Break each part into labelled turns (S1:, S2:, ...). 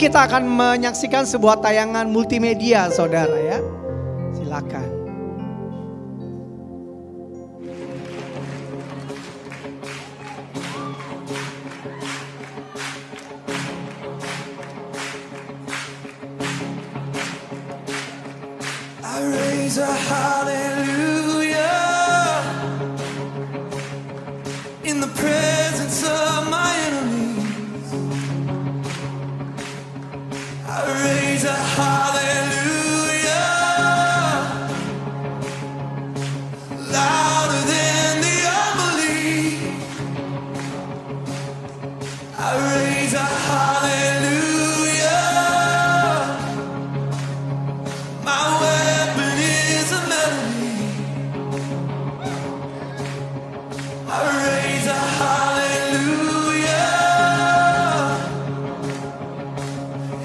S1: kita akan menyaksikan sebuah tayangan multimedia saudara ya. Silakan.
S2: I raise a hallelujah in the presence of my enemies. I raise a hallelujah louder than the unbelief. I raise a hallelujah. My weapon is a melody. I raise a hallelujah.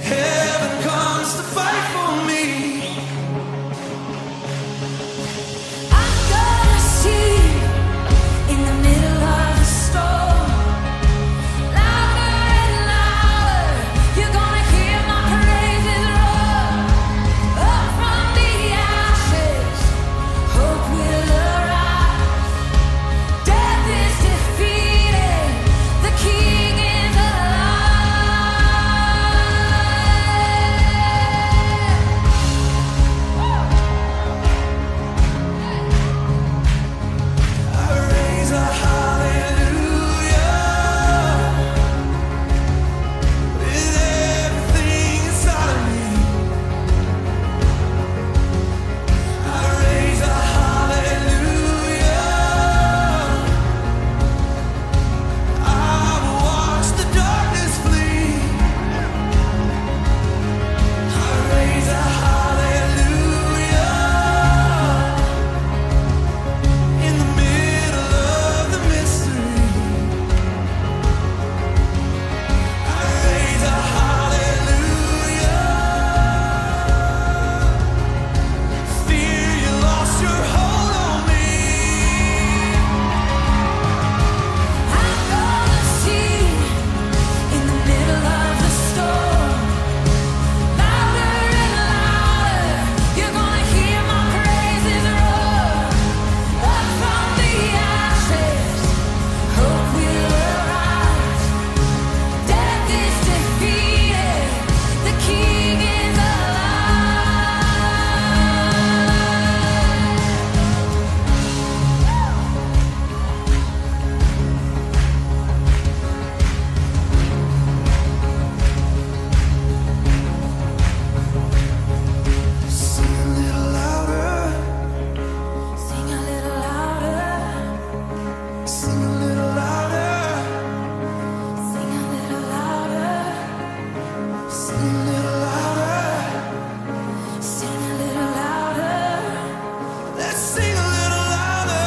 S2: Heaven comes to fight for me.
S3: I'm gonna see in the middle of the storm, louder and louder. You're gonna hear my praises roar. Up from the ashes, hope will arise. Death is defeated, the King is alive.
S2: I raise a hallelujah with everything inside of me. I raise a hallelujah. I will watch the darkness flee. I raise a hallelujah in the middle of the mystery. I raise a hallelujah. Fear, you lost your hold on me.
S3: I'm gonna see in the middle of the storm, louder and louder. You're gonna hear my praises roar. Up from the ashes, hope will arise. Death is defeated, the King is alive.
S2: Sing a little louder.
S3: Sing a little louder,
S2: Sing a little louder.
S3: sing a little louder,
S2: Sing a little louder.
S3: sing a little louder.
S2: Let's sing a little louder.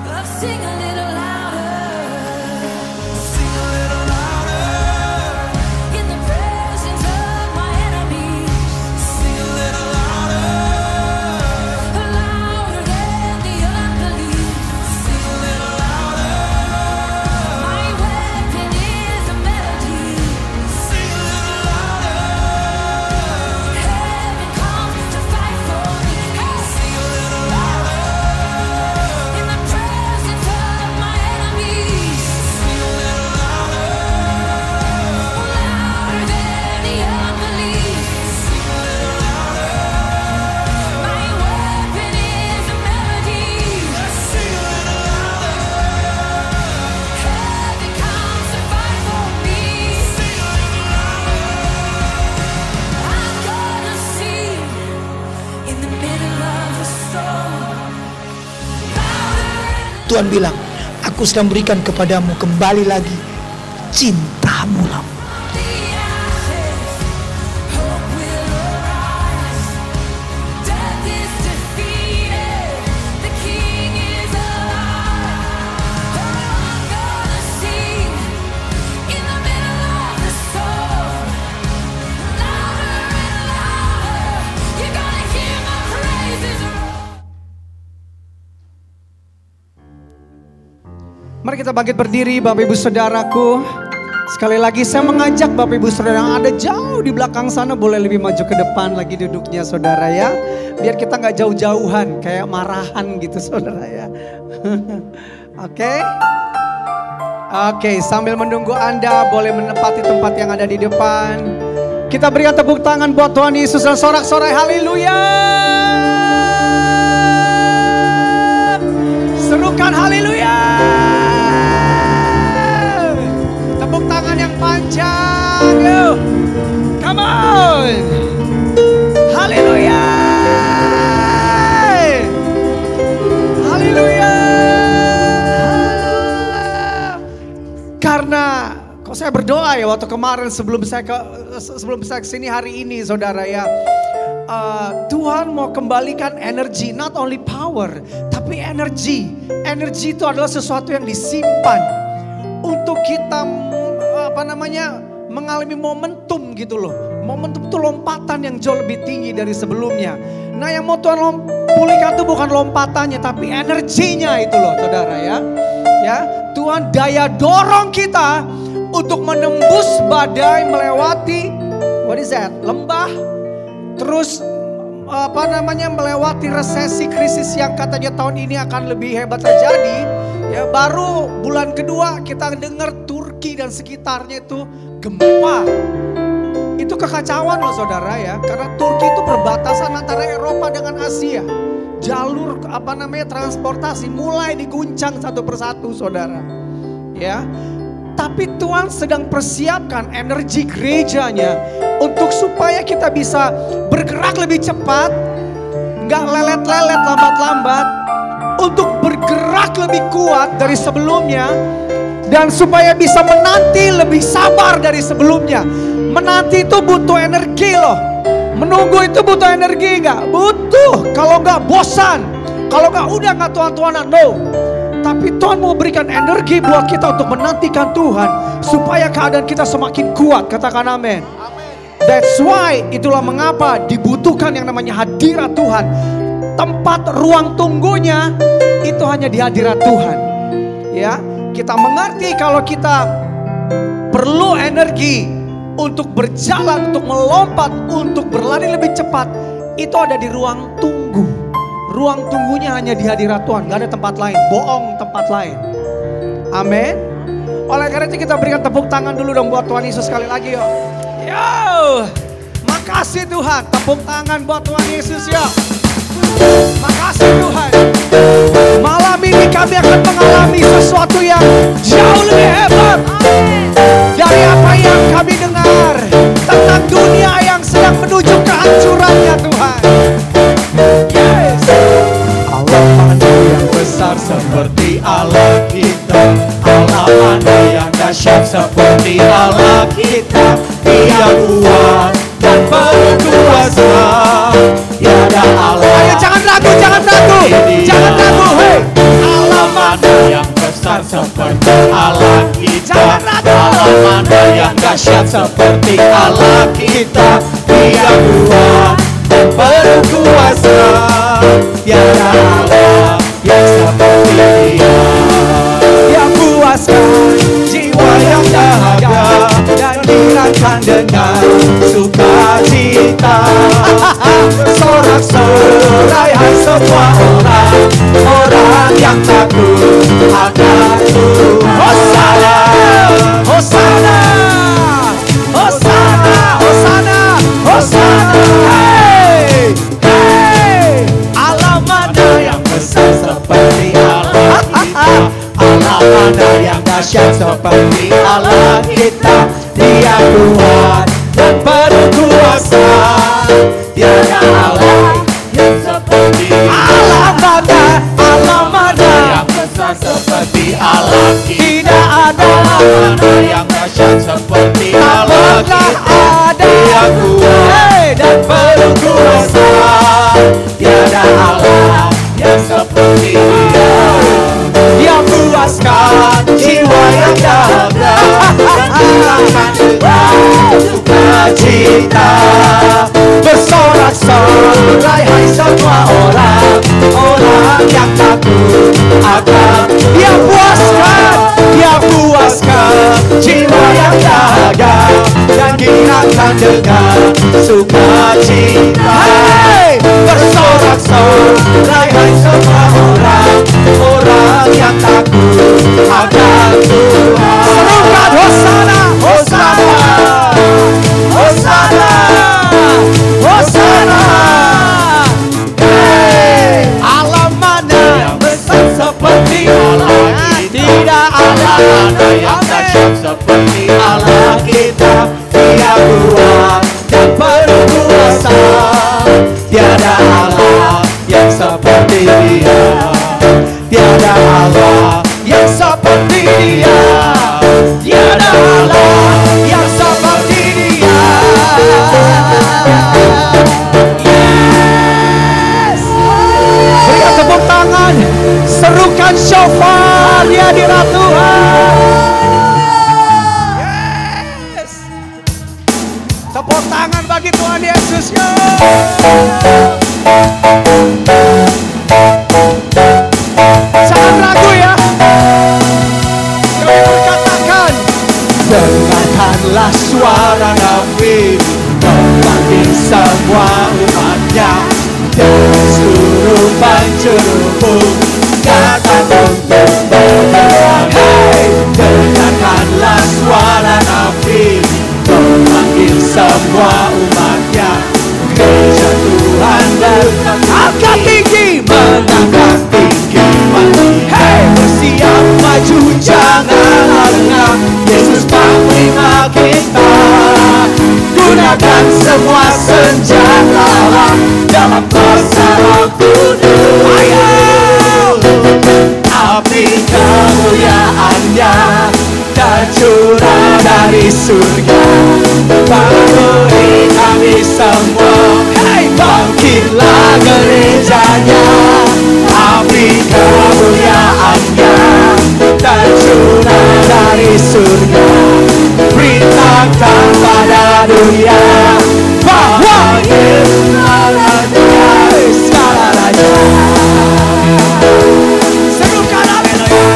S3: Let's sing a little louder.
S2: Sing a little louder.
S3: In the presence of my enemies,
S2: Sing a little louder.
S3: louder than the unbelief.
S2: Sing a little louder.
S3: My weapon is a melody.
S2: Sing a little louder.
S3: Heaven comes to fight for me.
S2: Sing a little louder.
S3: In the presence of my enemies,
S2: Sing a little louder.
S3: louder than the unbelief.
S2: Sing a little louder.
S3: My weapon is a melody.
S2: Sing a little louder.
S3: Heaven comes to fight for me.
S2: Sing a little louder.
S3: I'm gonna sing in the middle of the storm. Louder
S4: Tuhan bilang, aku sedang berikan kepadamu kembali lagi cintamu.
S3: and the ashes, hope will arise. Death is defeated, the King is alive. Oh, I'm gonna sing in the middle of the storm. Louder and louder, you're gonna hear my praises roar.
S1: Mari kita bangkit berdiri Bapak Ibu Saudaraku. Sekali lagi saya mengajak Bapak Ibu Saudara yang ada jauh di belakang sana boleh lebih maju ke depan lagi duduknya saudara ya. Biar kita nggak jauh-jauhan kayak marahan gitu saudara ya. Oke. Oke, sambil menunggu Anda boleh menempati tempat yang ada di depan. Kita berikan tepuk tangan buat Tuhan Yesus dan sorak-sorai haleluya. Serukan haleluya. Tepuk tangan yang panjang. Yuk. Come on. Haleluya. Haleluya. Karena kok saya berdoa ya waktu kemarin sebelum saya kesini hari ini saudara ya. Tuhan mau kembalikan energi, not only power, tapi energi. Energi itu adalah sesuatu yang disimpan untuk kita mengalami momentum gitu loh. Momentum itu lompatan yang jauh lebih tinggi dari sebelumnya. Nah yang mau Tuhan pulihkan itu bukan lompatannya, tapi energinya itu loh saudara ya. Ya, Tuhan daya dorong kita untuk menembus badai, melewati lembah, terus melewati resesi krisis yang katanya tahun ini akan lebih hebat terjadi. Ya, baru bulan kedua kita dengar Turki dan sekitarnya itu gempa. Itu kekacauan loh saudara ya, karena Turki itu perbatasan antara Eropa dengan Asia. Jalur transportasi mulai diguncang satu persatu saudara. Ya. Tapi Tuhan sedang persiapkan energi gerejanya untuk supaya kita bisa bergerak lebih cepat, nggak lelet-lelet lambat-lambat, untuk bergerak lebih kuat dari sebelumnya, dan supaya bisa menanti lebih sabar dari sebelumnya. Menanti itu butuh energi loh. Menunggu itu butuh energi nggak? Butuh. Kalau nggak bosan, kalau nggak udah nggak tuan-tuanan, no. Tapi Tuhan mau berikan energi buat kita untuk menantikan Tuhan supaya keadaan kita semakin kuat. Katakan amin. That's why, itulah mengapa dibutuhkan yang namanya hadirat Tuhan. Tempat ruang tunggunya itu hanya di hadirat Tuhan. Ya, kita mengerti kalau kita perlu energi untuk berjalan, untuk melompat, untuk berlari lebih cepat, itu ada di ruang tunggu. Ruang tunggunya hanya di hadirat Tuhan, gak ada tempat lain. Bohong tempat lain. Amin. Oleh karena itu kita berikan tepuk tangan dulu dong buat Tuhan Yesus sekali lagi yuk. Yo, makasih Tuhan. Tepuk tangan buat Tuhan Yesus yuk. Makasih Tuhan. Malam ini kami akan mengalami sesuatu yang jauh lebih hebat dari apa yang kami dengar tentang dunia yang sedang menuju kehancurannya Tuhan. Yes. Allah mana yang besar seperti Allah kita. Allah mana yang dahsyat seperti Allah kita. Dia kuat dan berkuasa. Tiada Allah. Ayo jangan ragu, jangan ragu. Jangan ragu, hei. Allah mana yang besar seperti Allah kita. Allah mana yang dahsyat seperti Allah kita. Dia kuat dan berkuasa. Tiada Allah yang seperti Dia. Yang puaskan jiwa yang dahaga dan dirangkan dengan sukacita. Sorak-sorai hai semua orang yang takut akan Tuhan. Hosana, Hosana, Hosana, Hosana, Hosana. Hey, hey. Allah mana yang besar seperti Allah kita. Allah mana yang dahsyat seperti Allah kita. Dia kuat dan berkuasa. Tiada Allah yang seperti Allah mana yang besar seperti Allah kita. Tidak ada mana yang dahsyat seperti Allah kita. Dia kuat dan berkuasa. Tiada Allah yang seperti Dia. Dia puaskan jiwa yang dahaga dan dirangkan dengan sukacita. Bersorak-sorai hai semua orang yang takut akan Dia puaskan jiwa yang
S5: Tuhan dengan sukacita. Hey! Bersorak-sorai hai semua orang yang takut akan Tuhan.
S1: Serukan Hosana,
S5: Hosana, Hosana, Hosana. Hey!
S1: Allah mana
S5: Yang besar seperti Allah kita. Tidak ada yang dahsyat seperti Allah kita. Dia kuat dan penuh kuasa. Tiada Allah yang seperti Dia. Tiada Allah yang seperti Dia. Tiada Allah yang seperti Dia. Yes.
S1: berikan tepuk tangan, serukan shofar di hadirat Tuhan. Yes. Tepuk tangan bagi Tuhan Yesus. Yo. Jangan ragu ya. Kami berkatakan,
S5: Dengarkanlah suara Nabi memanggil semua umatnya dari seluruh penjuru bumi datang untuk berperang. Hey! Dengarkanlah suara Nabi memanggil semua umatnya. Gereja Tuhan berangkat tinggi, menangkap tinggi mati. Hey! Bersiap maju, jangan lengah. Yesus panglima kita. Gunakan semua senjata dalam kuasa Roh Kudus. Ayo! Api kemuliaannya tercurah dari surga. Penuhi kami semua. Hey! Bangkitlah gerejanya. Api kemuliaannya tercurah dari surga. Beritakan pada dunia bahwa Yesus Raja, segala raja.
S1: serukan haleluya.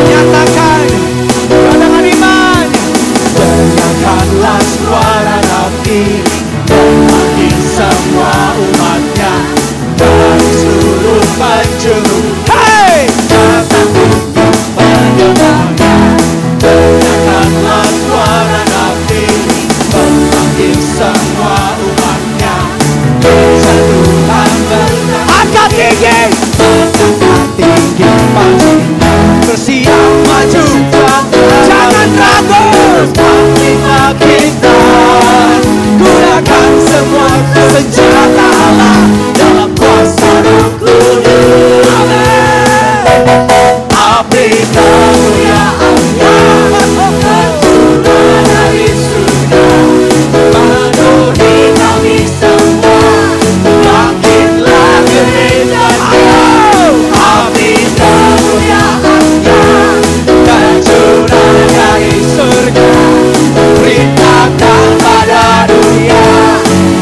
S1: Nyatakan kedatangan iman.
S5: Dengarkanlah suara Nabi memanggil semua umatnya dari seluruh penjuru.
S1: Hey!
S5: Datang untuk penyembahan. Dengarkanlah suara Nabi memanggil semua umatnya. Gereja Tuhan berangkat tinggi, berangkat tinggi pasti. Bersiap maju, jangan ragu. Panglima kita, gunakan semua senjata Allah dalam kuasa Roh Kudus. Amin. Api kemuliaannya tercurah dari surga. Penuhi kami semua. Bangkitlah gerejanya. Api kemuliaannya tercurah dari surga. Beritakan pada dunia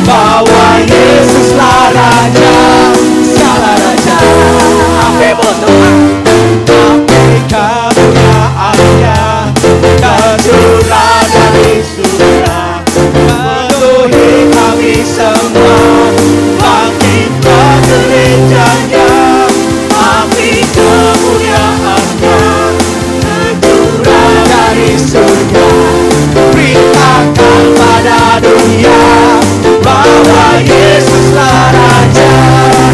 S5: bahwa Yesuslah Raja, segala raja. Api Tuhan, api kemuliaannya tercurah dari surga. Penuhi kami semua. Bangkitlah gerejanya. Api kemuliaannya tercurah dari surga. Beritakan pada dunia bahwa Yesuslah Raja,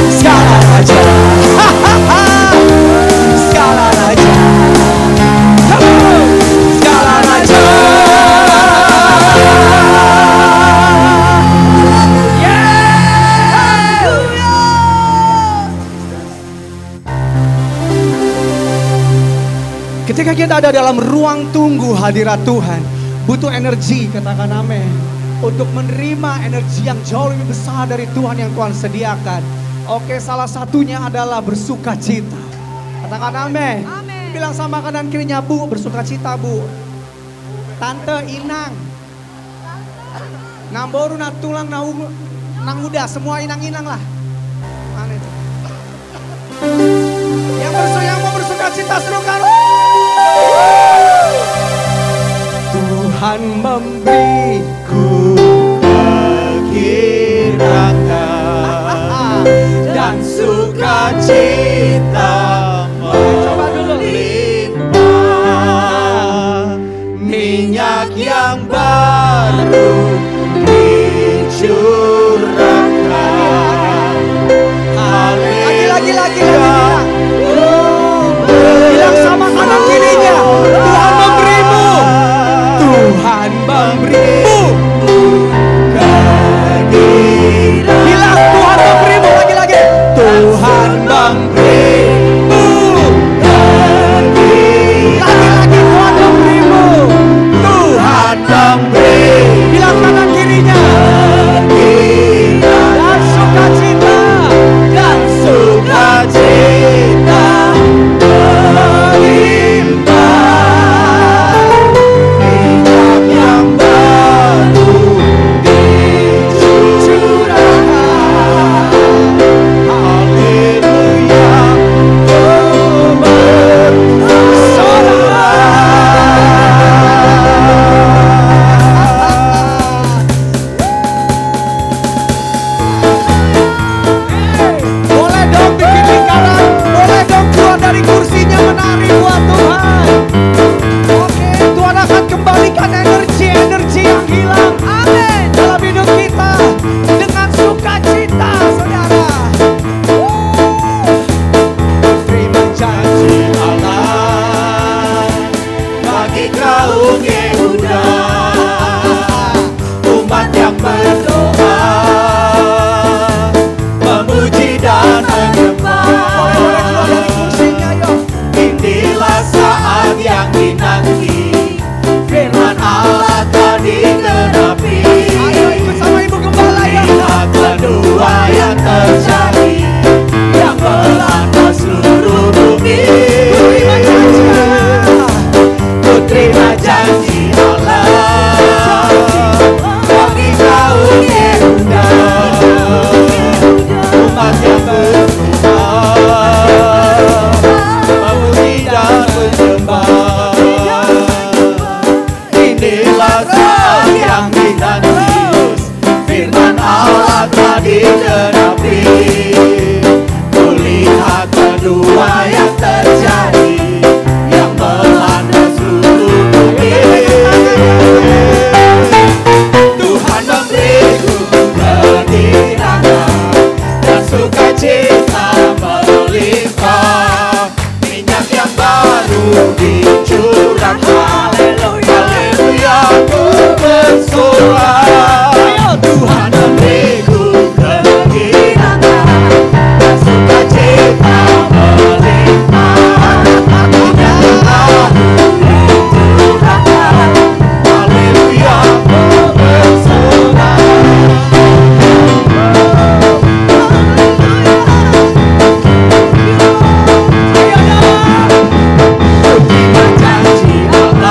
S5: segala raja. Segala raja. Segala raja.
S1: Ketika kita ada dalam ruang tunggu hadirat Tuhan, butuh energi, katakan amin, untuk menerima energi yang jauh lebih besar dari Tuhan yang Tuhan sediakan. Oke, salah satunya adalah bersuka cita. Katakan amin. Bilang sama kanan kirinya, Bu, bersuka cita, Bu. Tante Inang. Namboru na tulang nang udah, semua inang-inang lah. Mana itu? Yang mau bersuka sukacita serukan.
S5: Tuhan memberiku kekirakan dan sukacita melimpah, minyak yang baru dicurahkan.
S1: Lagi. Bilang sama kanan kirinya, Tuhan memberimu.
S5: Tuhan memberimu kehadiran.
S1: Bilang Tuhan memberimu lagi.
S5: Tuhan memberimu kehadiran.
S1: Lagi Tuhan memberimu.
S5: Tuhan memberi
S1: Bilang kanan kirinya,
S5: kehadiran
S1: dan sukacita.
S5: dan sukacita melimpah, minyak yang baru dicurahkan. Haleluya, oh
S1: Boleh dong bikin lingkaran, boleh dong keluar dari kursinya menari buat Tuhan. Oke, Tuhan akan kembalikan energi yang hilang. Amin. Dalam hidup kita dengan sukacita, saudara.
S5: terima janji Allah bagi kaum Yehuda, umat yang berdoa, memuji dan menyembah.
S1: Kursinya yuk.
S5: Inilah saat yang dinanti, firman Allah telah digenapi.
S1: Ayo ikut sama Ibu Gembala ya.
S5: Lihat kedua yang terjadi, yang melanda seluruh bumi. Ku terima janji Allah bagi kaum Yehuda, umat yang berdoa, memuji dan menyembah. Inilah saat yang dinanti, firman Allah telah digenapi. Kulihat kedua yang terjadi, yang melanda seluruh bumi. Tuhan memberiku kehadiran dan sukacita melimpah, minyak yang baru dicurahkan. Haleluya, ku bersorak. Tuhan memberiku kehadiran dan sukacita melimpah, minyak yang baru dicurahkan. Haleluya, ku bersorak. Terima janji Allah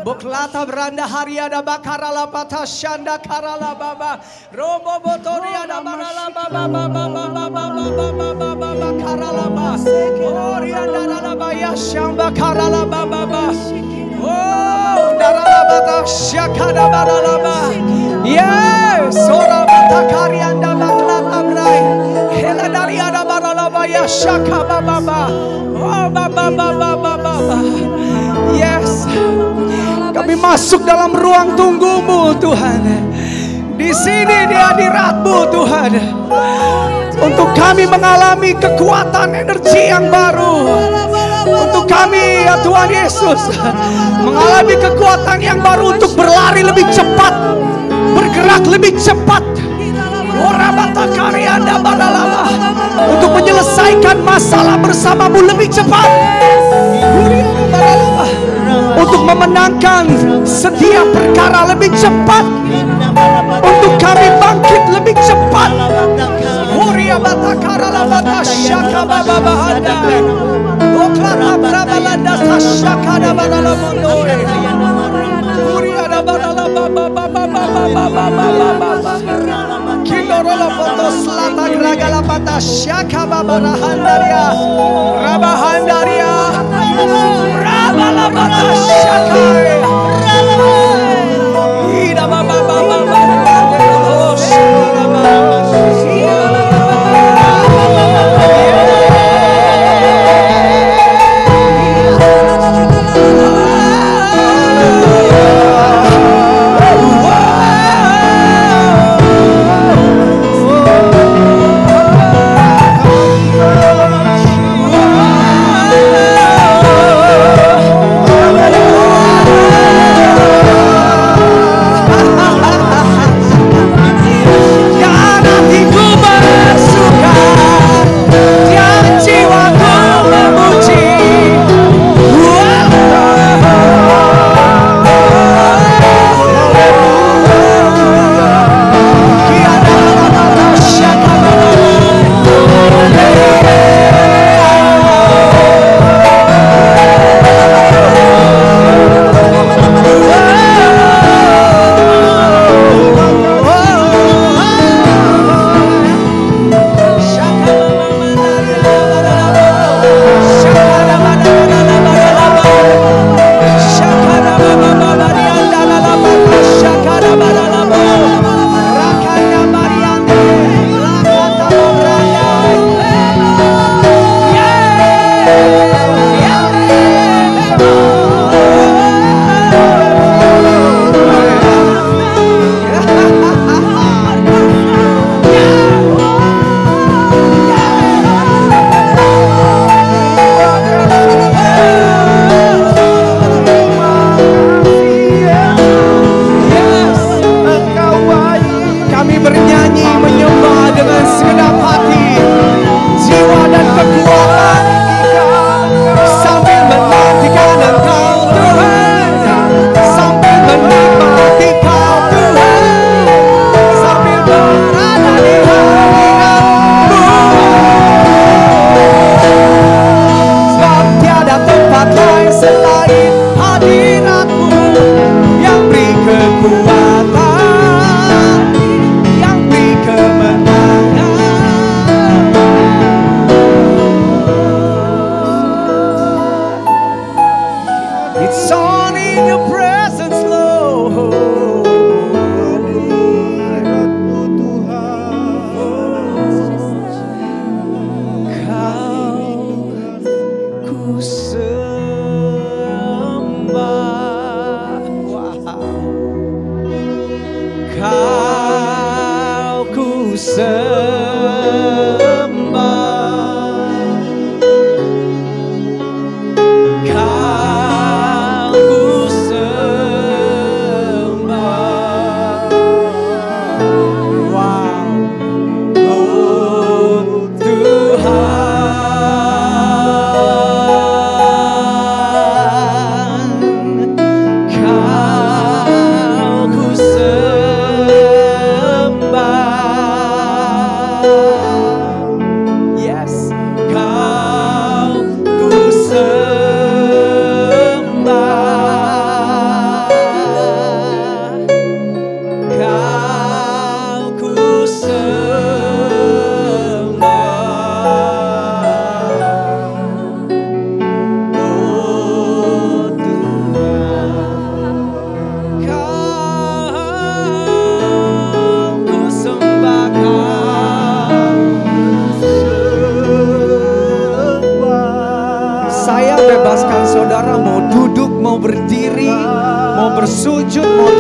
S1: Boklata beranda hariada bakarala pata shanda karala baba. Robo botoriada barala baba baba baba baba baba karala baba. Orianda rala baya shamba karala baba baba. Oh, darala bata shakada barala baba. Yes, ora bata karianda baklata brai. Hela dariada barala baya shaka baba baba. Oh baba baba baba. Yes. Kami masuk dalam ruang tunggu-Mu Tuhan. Di sini di hadirat-Mu Tuhan. Untuk kami mengalami kekuatan energi yang baru. Untuk kami ya Tuhan Yesus mengalami kekuatan yang baru untuk berlari lebih cepat, bergerak lebih cepat. Untuk menyelesaikan masalah bersama-Mu lebih cepat. Untuk memenangkan setiap perkara lebih cepat. Untuk kami bangkit lebih cepat. Huria batakara labata syaka baba bahanda. Oklata brabalanda sasyaka da balala mondore. Huria da balala baba baba baba baba baba. Kindorola foto selata gragala pata syaka baba rahandaria. Rabahandaria. Rabala bata syaka. Ida baba baba baba.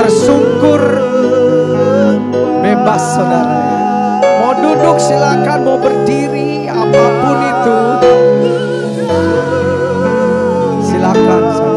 S1: tersungkur, bebas saudara ya. Mau duduk silakan, mau berdiri, apapun itu silakan saudara.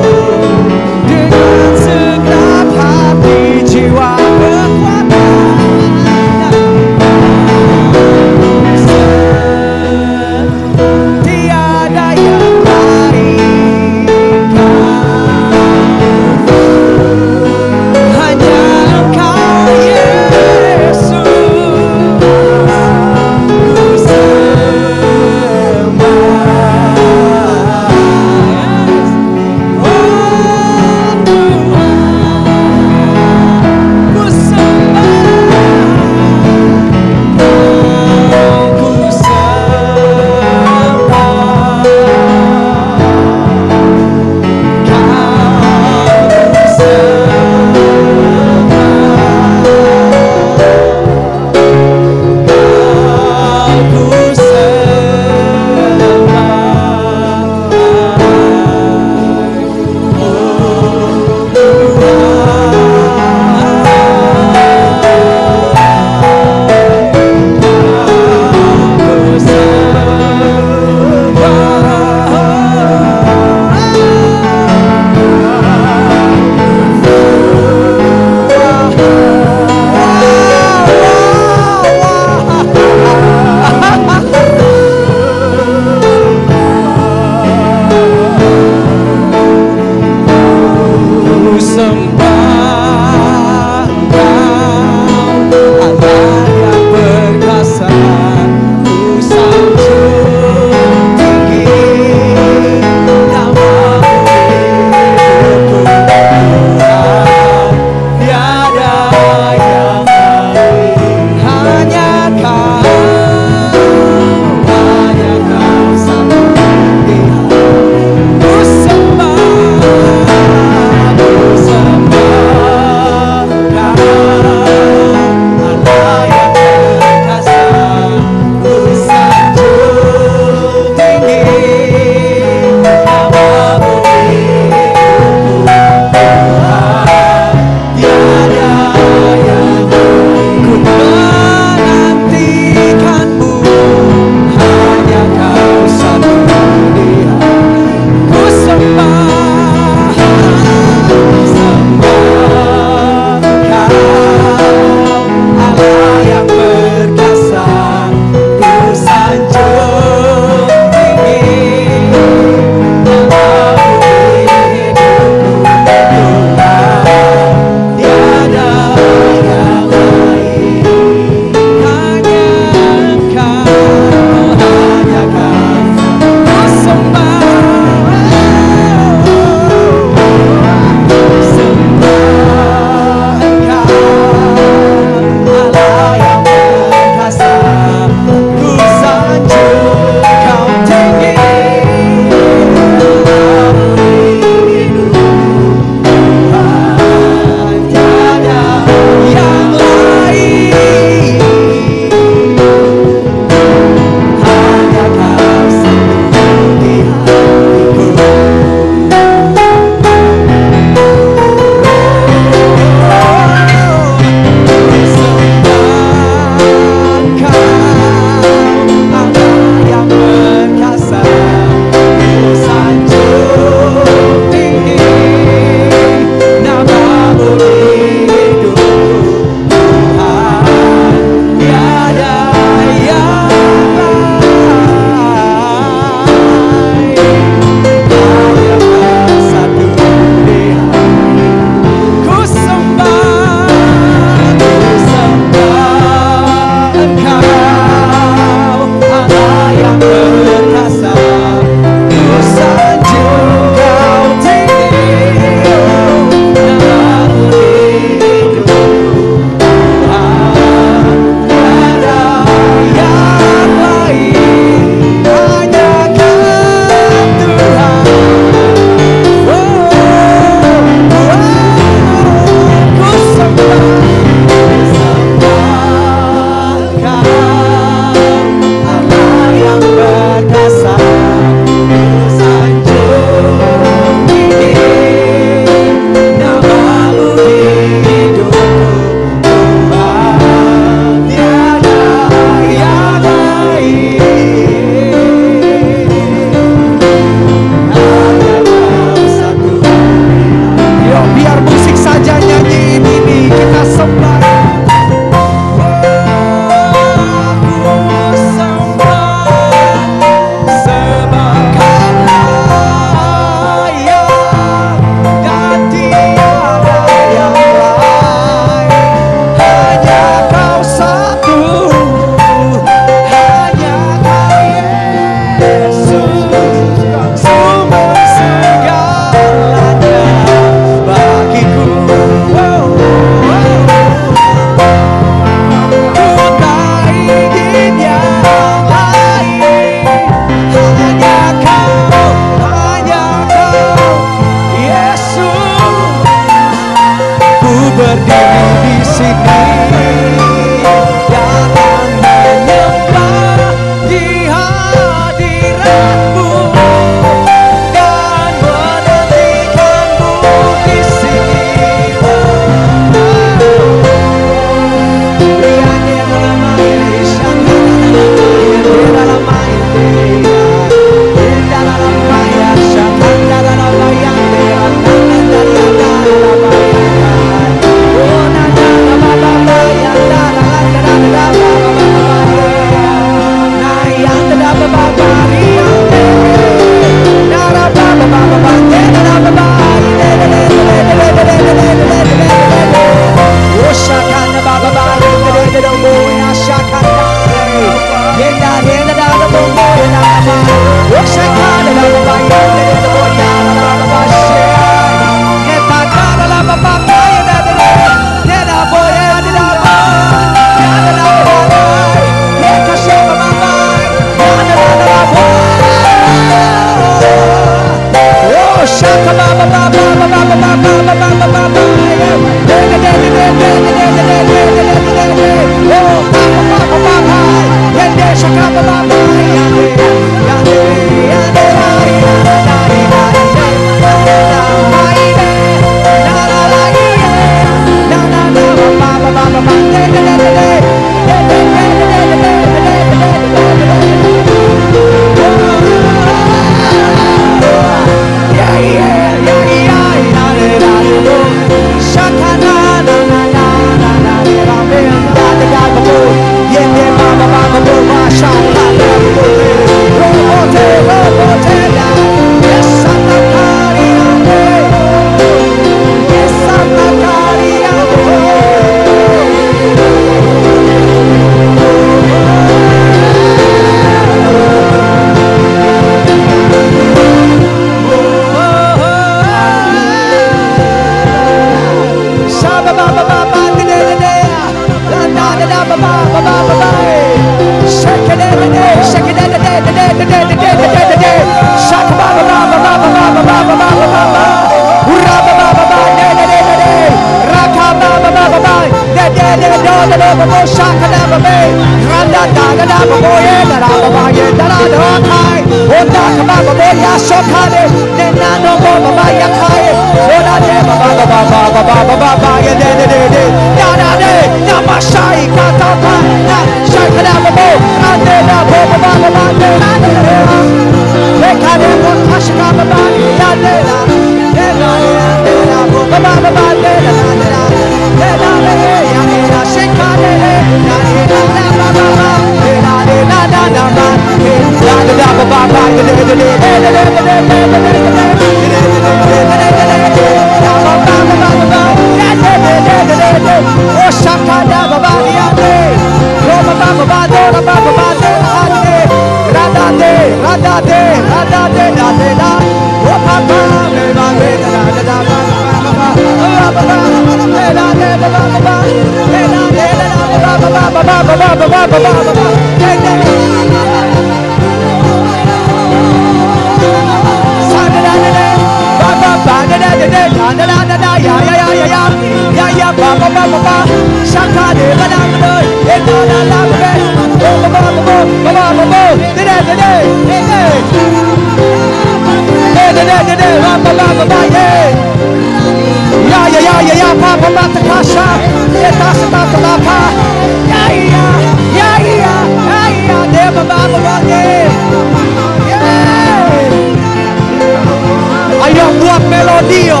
S1: Ayo buat melodi, yo.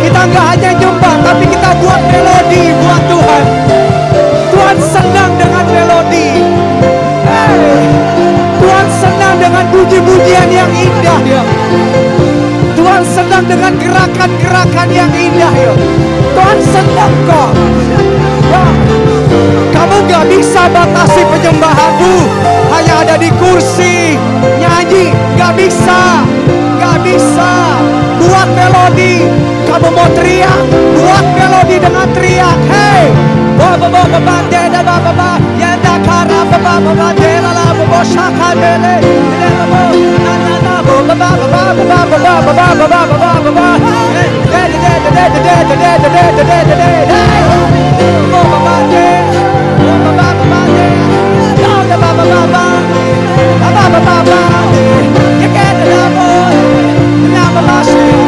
S1: Kita nggak hanya nyembah, tapi kita buat melodi buat Tuhan. Tuhan senang dengan melodi. Tuhan senang dengan puji-pujian yang indah, yo. Tuhan senang dengan gerakan-gerakan yang indah, yo. Tuhan senang kok. Ya. Kamu gak bisa batasi penyembahanmu hanya ada di kursi nyanyi, gak bisa, gak bisa. Buat melodi, kamu mau teriak, buat melodi dengan teriak. Hey, baba baba bande da baba baba, ya da kara baba baba de la la baba shaka bele, de la baba na na na baba baba baba baba baba baba baba baba, de de de de de de de de de de de de de, baba bande, baba baba bande, ya da baba baba, baba baba, you get the love, na baba she.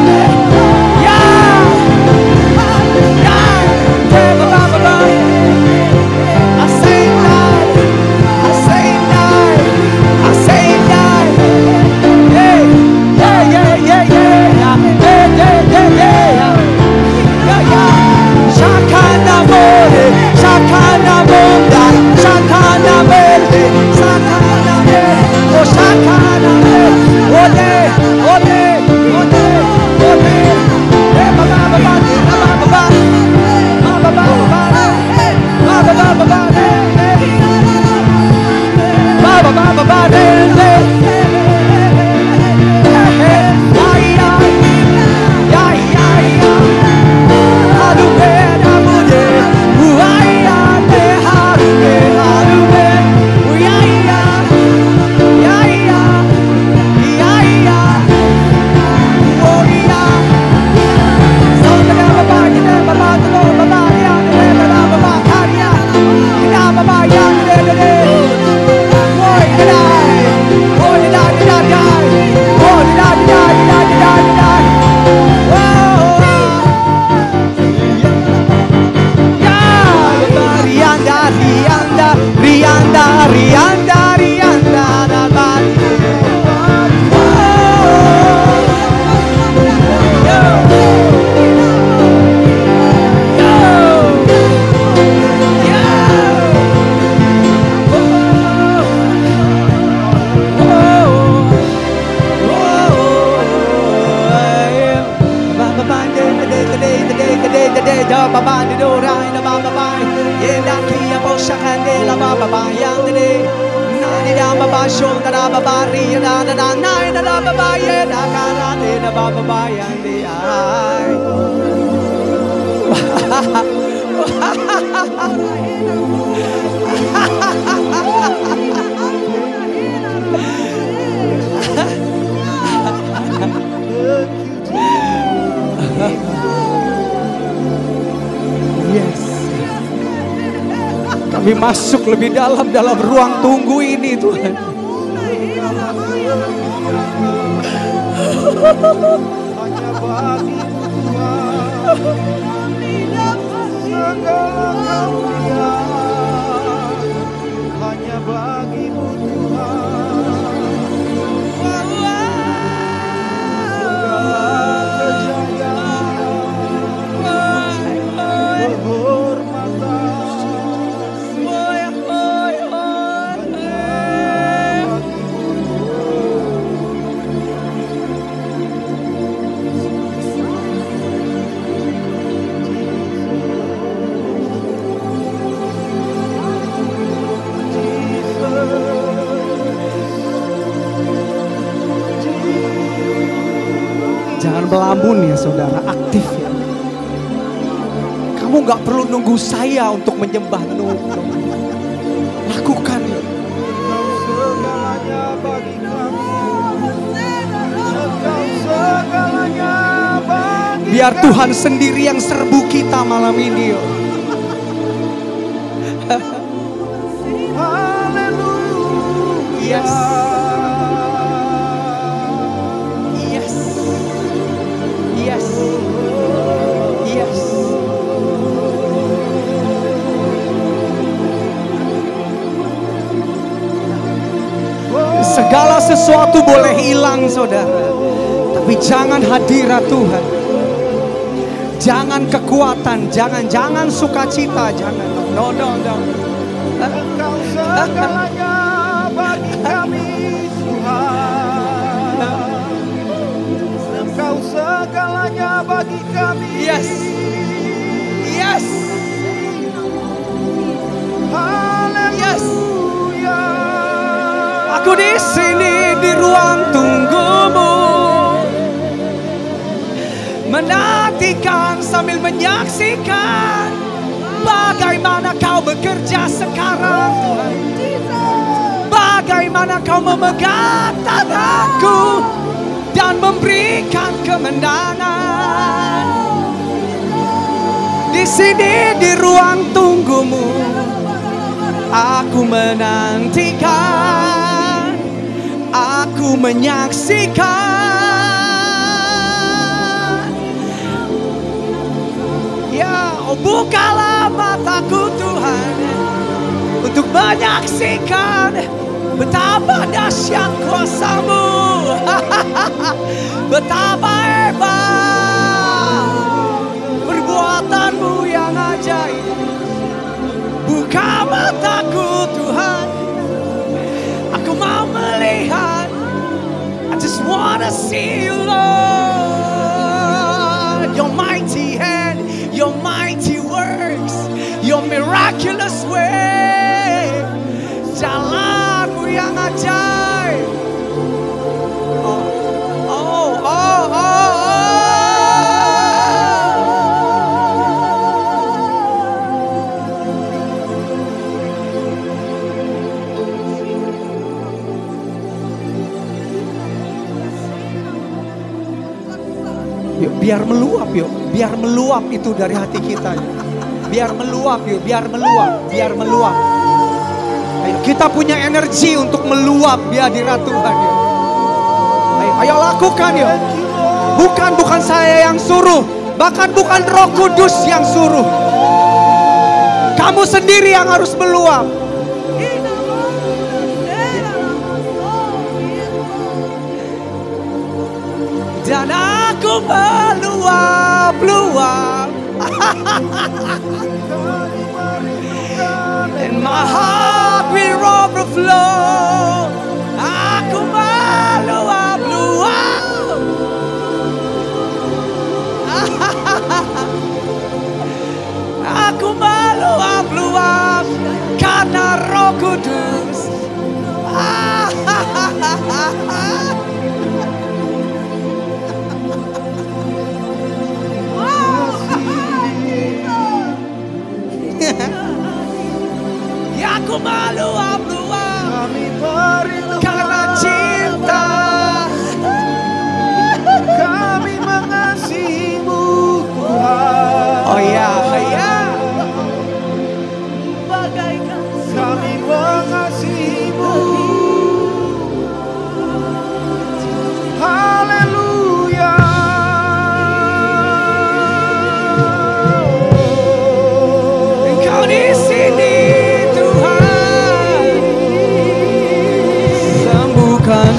S1: Shakana bashol da babari da nai da babaye da karate da babayan di ai. Yes. Kami masuk lebih dalam ruang tunggu ini Tuhan.
S5: Hanya bagi Tuhan segala kemuliaan, hanya bagimu Tuhan. Segala kejayaan, kehormatan,
S1: Jangan melamun ya saudara, aktif ya. Kamu gak perlu nunggu saya untuk menyembah. Lakukan ya.
S5: segalanya bagi kami, Engkau segalanya bagi
S1: Biar Tuhan sendiri yang serbu kita malam ini.
S5: Haleluya.
S1: Yes. Yes. Yes. Yes. Segala sesuatu boleh hilang saudara, tapi jangan hadirat Tuhan. Jangan kekuatan, jangan sukacita, jangan. No.
S5: Engkau segalanya bagi kami Tuhan. Engkau segalanya bagi kami.
S1: Yes. Yes.
S5: Haleluya.
S1: Aku di sini di ruang tunggumu, menantikan sambil menyaksikan bagaimana kau bekerja sekarang Tuhan. Bagaimana kau memegang tanganku dan memberikan kemenangan. Di sini di ruang tunggumu, aku menantikan, aku menyaksikan. Ya, oh bukalah mataku Tuhan untuk menyaksikan betapa dahsyat kuasa-Mu. Betapa hebat perbuatan-Mu yang ajaib. Buka mataku Tuhan, aku mau melihat. I just wanna see you Lord. Your mighty hand, your mighty works, your miraculous way. Jalan-Mu yang ajaib. Yuk, biar meluap yuk, biar meluap itu dari hati kita. Yuk. Biar meluap yuk, biar meluap, biar meluap. Ayo, kita punya energi untuk meluap di hadirat Tuhan yuk. Ayo lakukan yuk. Bukan saya yang suruh, bahkan bukan Roh Kudus yang suruh. Kamu sendiri yang harus meluap. Dan aku meluap-luap. And my heart will overflow. Aku meluap-luap. Aku meluap-luap karena Roh Kudus.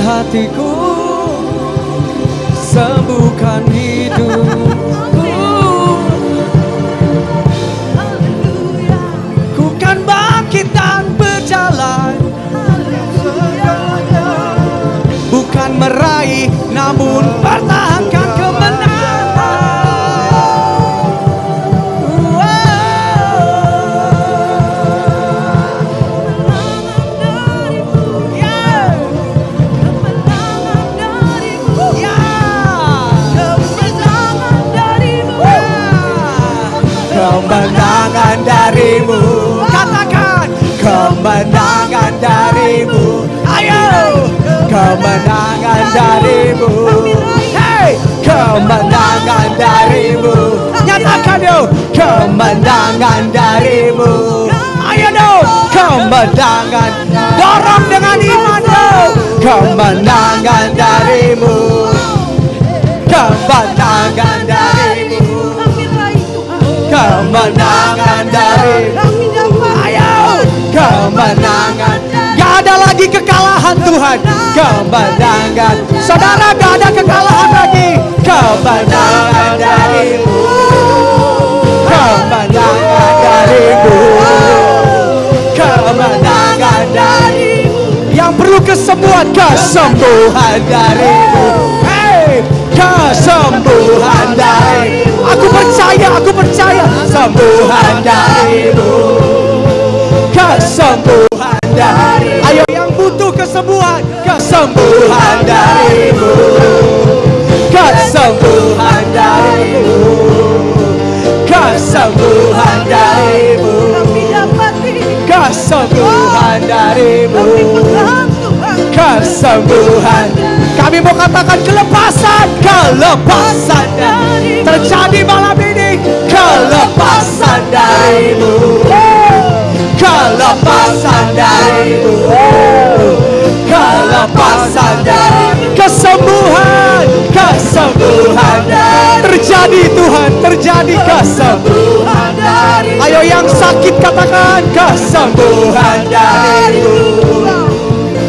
S1: hatiku, sembuhkan hidupku. Ku kan bangkit dan berjalan, bukan meraih namun pertahankan kemenangan. Kemenangan darimu, katakan kemenangan darimu. Ayo, kemenangan darimu. Hey, kemenangan darimu. Nyatakan yo, kemenangan darimu. Ayo dong, kemenangan. Dorong dengan iman dong. Kemenangan darimu. Kemenangan darimu. Kemenangan darimu. Ayo, kemenangan. Gak ada lagi kekalahan Tuhan. Kemenangan. Saudara, gak ada kekalahan lagi. Kemenangan darimu. Kemenangan darimu. Kemenangan darimu. Yang perlu kesembuhan, kesembuhan darimu. Hey, kesembuhan darimu. Aku percaya, sembuhan darimu. Kesembuhan darimu. Ayo yang butuh kesembuhan, kesembuhan darimu. Kesembuhan darimu. Kesembuhan darimu. Kesembuhan darimu. Kesembuhan. Kami mau katakan kelepasan, kelepasan terjadi malam ini. Kelepasan darimu. Kelepasan darimu. Kelepasan darimu. Kesembuhan, kesembuhan terjadi Tuhan, terjadi kesembuhan darimu. Ayo yang sakit katakan kesembuhan darimu.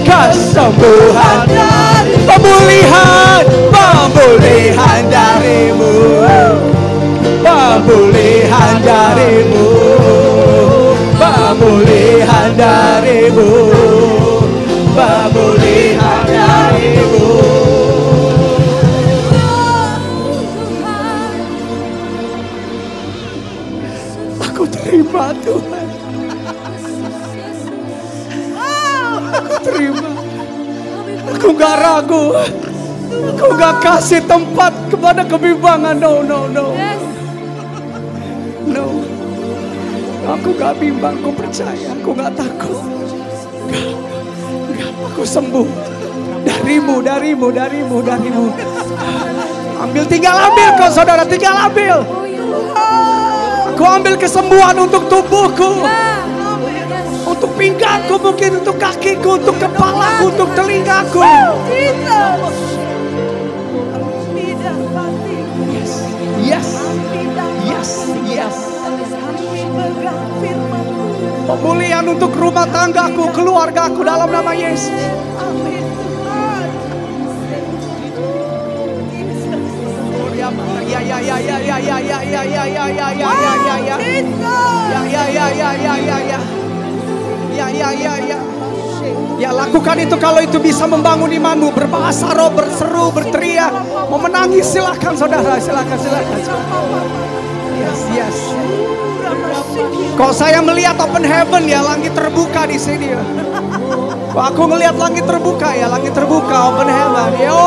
S1: Kesembuhan darimu. Pemulihan, pemulihan darimu. Pemulihan darimu. Pemulihan darimu. Pemulihan darimu. Aku terima Tuhan. Aku terima. Aku gak ragu. Aku gak kasih tempat kepada kebimbangan. No. Aku gak bimbang, aku percaya, aku gak takut. Gak, aku sembuh. Darimu. Tinggal ambil kau saudara, tinggal ambil. Aku ambil kesembuhan untuk tubuhku. Untuk pinggangku, mungkin untuk kakiku, untuk kepalaku, untuk telingaku. Yes. Pemulihan untuk rumah tanggaku, keluargaku dalam nama Yesus. Ya lakukan itu kalau itu bisa membangun imanmu. Berbahasa roh, berseru, berteriak, mau menangis silakan saudara, silakan. Yes. Kok saya melihat open heaven ya, langit terbuka di sini ya. Kok aku ngelihat langit terbuka ya, langit terbuka, open heaven. Yo.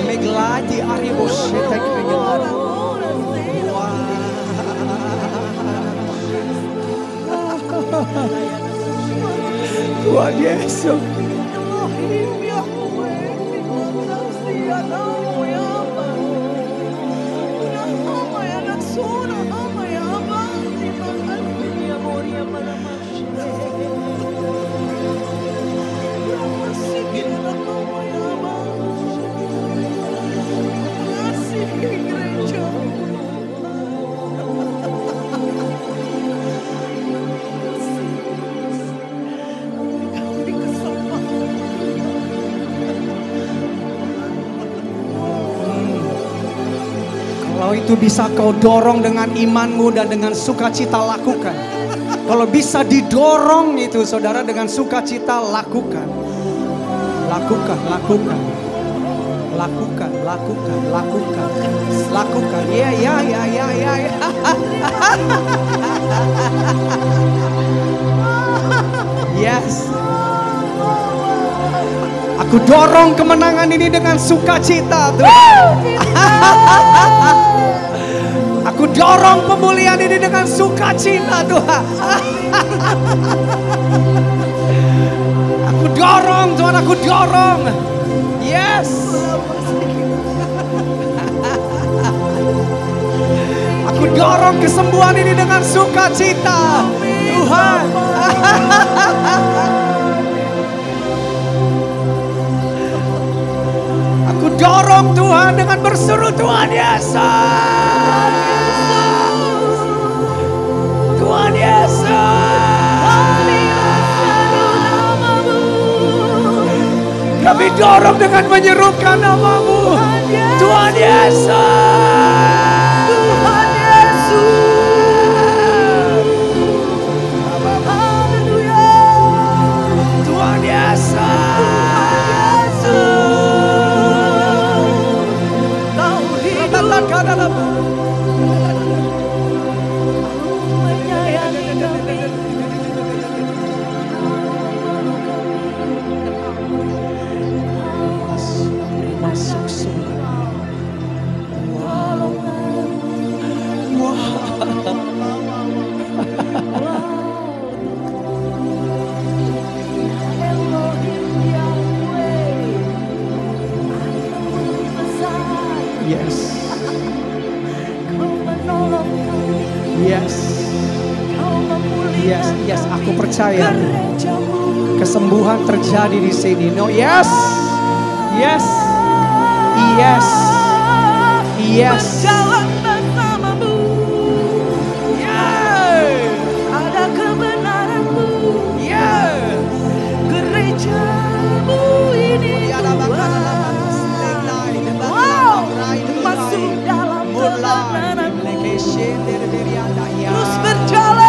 S1: Megladi aribos Tuhan Yesus. Kalau itu bisa kau dorong dengan imanmu dan dengan sukacita lakukan. Kalau bisa didorong itu saudara dengan sukacita lakukan. Lakukan, lakukan. Lakukan, lakukan, lakukan. Lakukan. Ya. Yes. Aku dorong kemenangan ini dengan sukacita Tuhan. Aku dorong pemulihan ini dengan sukacita Tuhan. Aku dorong Tuhan, aku dorong. Yes. Aku dorong kesembuhan ini dengan sukacita Tuhan. Aku dorong Tuhan dengan berseru Tuhan Yesus. Tuhan Yesus. Kami dorong dengan menyerukan nama-Mu. Tuhan Yesus. Tuhan Yesus. Tuhan Yesus. Kau hidup menyayangi kami. Masuk semua. Yes. Yes. Yes, yes, aku percaya kesembuhan terjadi di sini. No, yes. Yes. Yes. Yes.
S3: Berjalan bersamamu.
S1: Yes.
S3: Ada kebenaran-Mu.
S1: Yes.
S3: Gereja-Mu ini Tuhan. Masuk dalam kebenaran-Mu. Terus berjalan.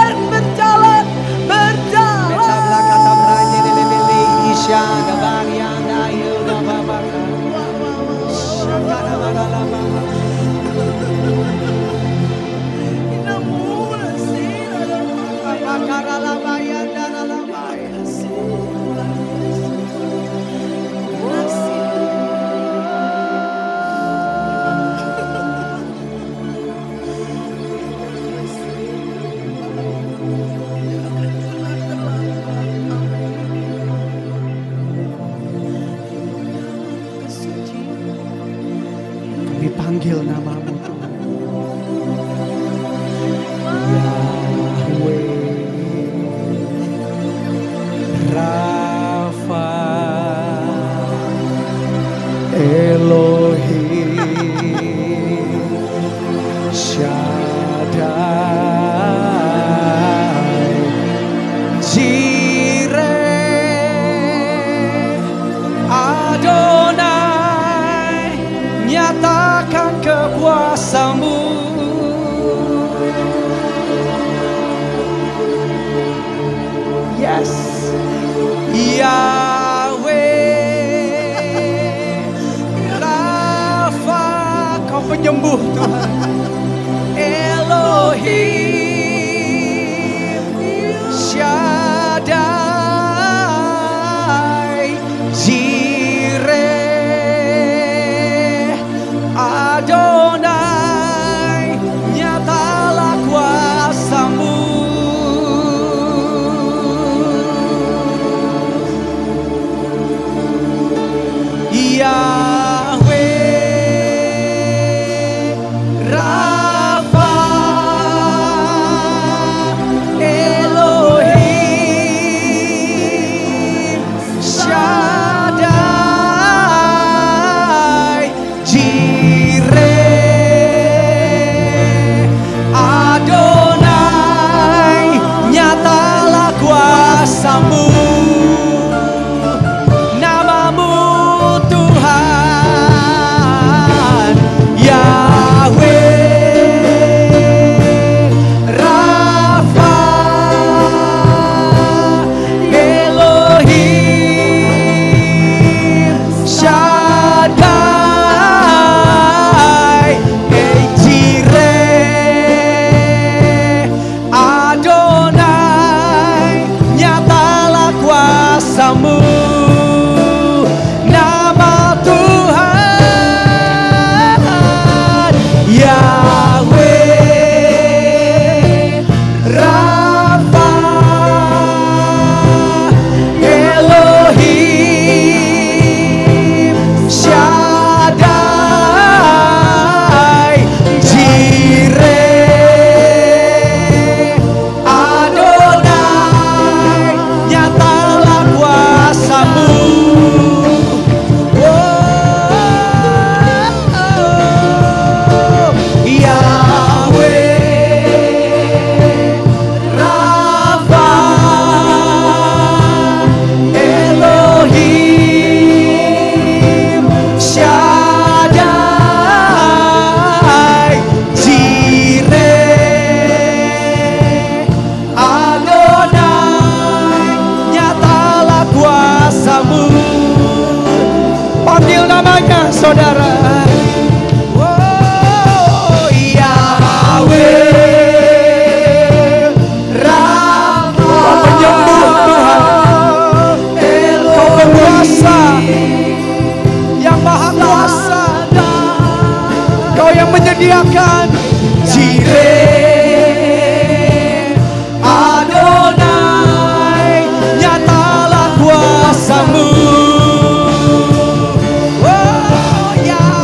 S3: Kami panggil nama-Mu Tuhan. Yahweh, Rafa, Elohim, Shaddai, Jireh, Adonai, nyatakan kekuasa-Mu. Yes. Yahweh, Rafa, Kau penyembuh Tuhan. Elohim, Shaddai, Jireh, Adonai, nyatalah kuasa-Mu. Yahweh, Rafa, Elohim,
S1: namanya saudara. Oh Yahweh Rafa, penyembuh Tuhan. Kau berkuasa, yang maha kuasa. Kau yang menyediakan. Jireh Adonai, nyatalah kuasamu. Oh Yahweh.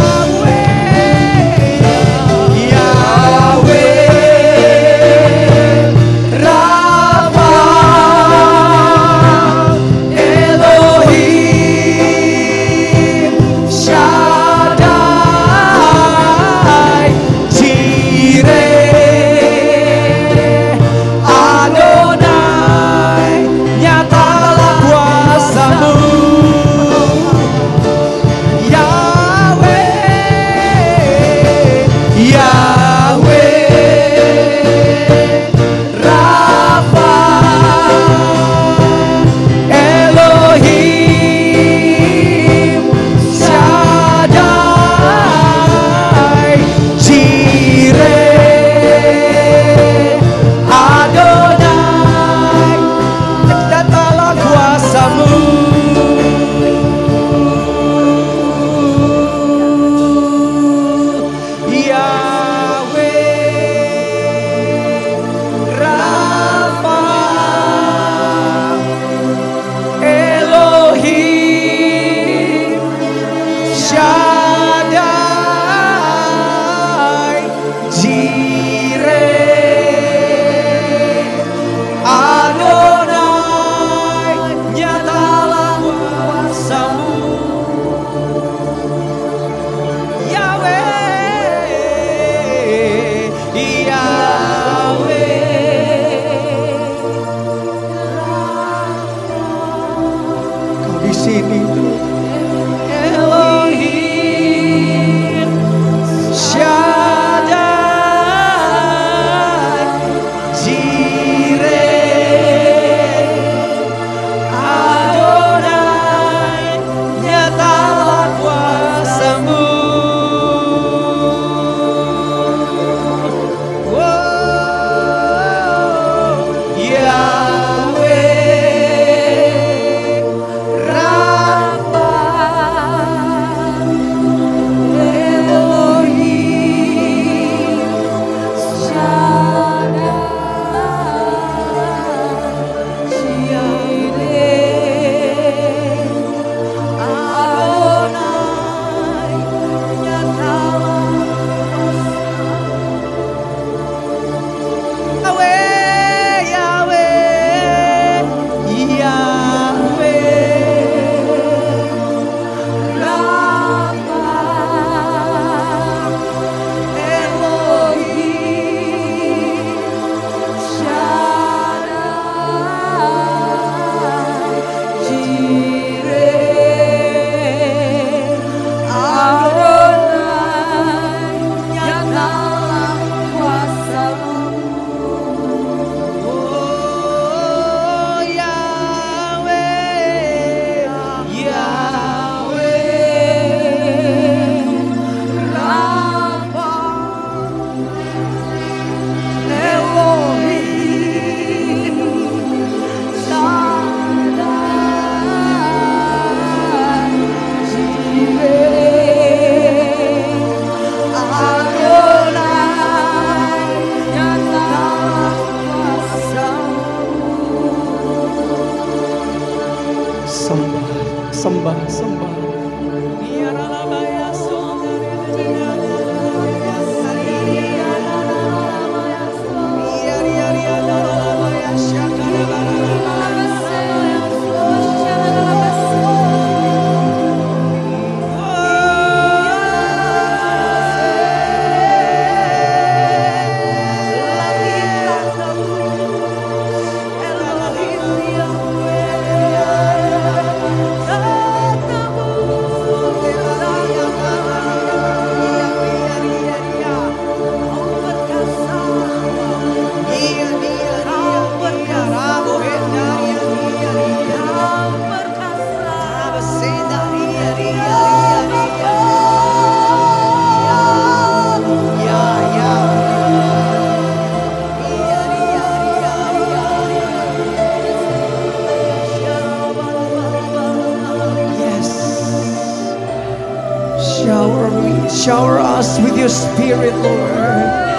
S1: Shower us with your spirit, Lord.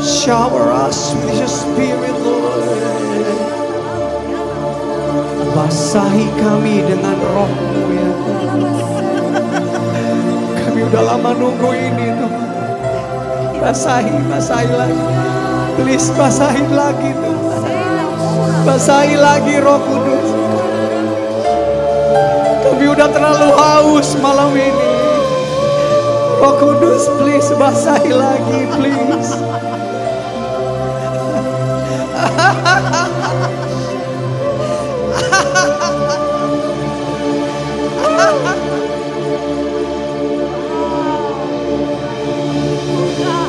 S1: Shower us with your spirit, Lord. Basahi kami dengan roh-Mu ya Tuhan. Kami udah lama nunggu ini Tuhan. Basahi lagi. Please basahi lagi Tuhan. Basahi lagi Roh Kudus. Kami udah terlalu haus malam ini. Roh Kudus, please basahi lagi, please.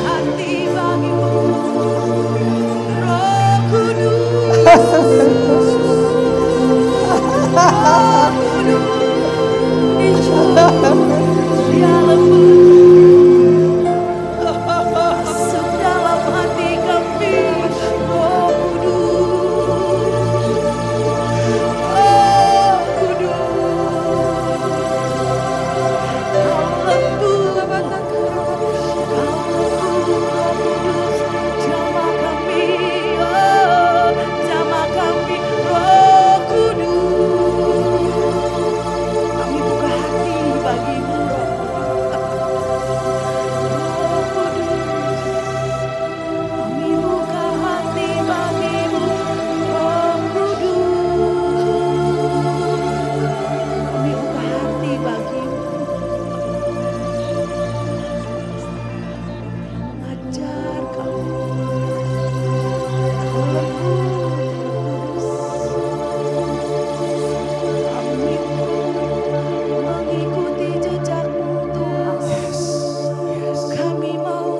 S3: hati bagimu, Roh Kudus. Dia lembut masuk dalam hati kami, Roh Kudus. Roh Kudus, Kau lembut, jamah kami, jamah kami, Roh Kudus. Kami buka hati bagimu, Roh Kudus. Kami buka hati bagimu, Roh Kudus. Kami buka hati bagimu. Mengajar kami, Kau lembut. Kami mengikuti jejak-Mu, Tuhan. Kami mau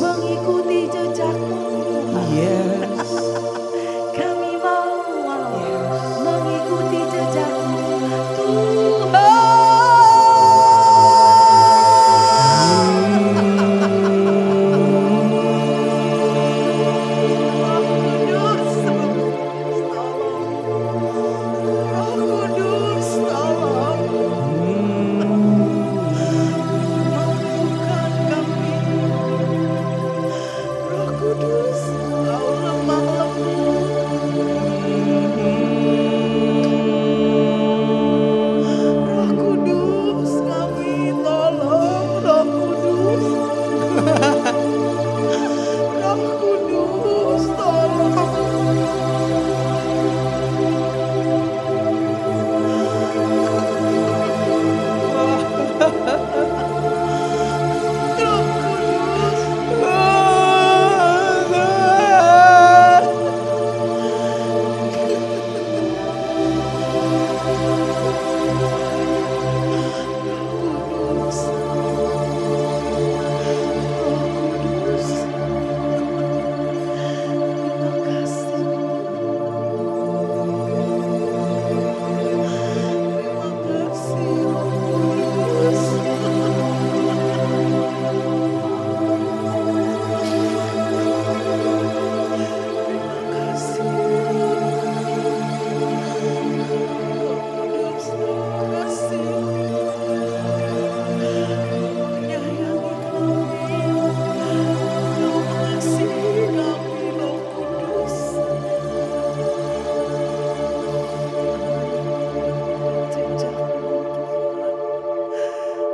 S3: mengikuti jejak-Mu, Tuhan.
S1: Yes.
S3: Kami mau mengikuti jejak-Mu, Tuhan. Roh Kudus, tolong. Mampukan kami. Roh Kudus, Kau lemah lembut. Roh Kudus, kami tolong. Roh Kudus. Roh Kudus, tolong. Roh Kudus. Kudus. Kudus. Terima kasih. Terima kasih, Kudus. Terima kasih. Kudus, terima kasih. Menyayangi kami, Kau mengasihi kami, Roh Kudus. Jejak-Mu, Tuhan.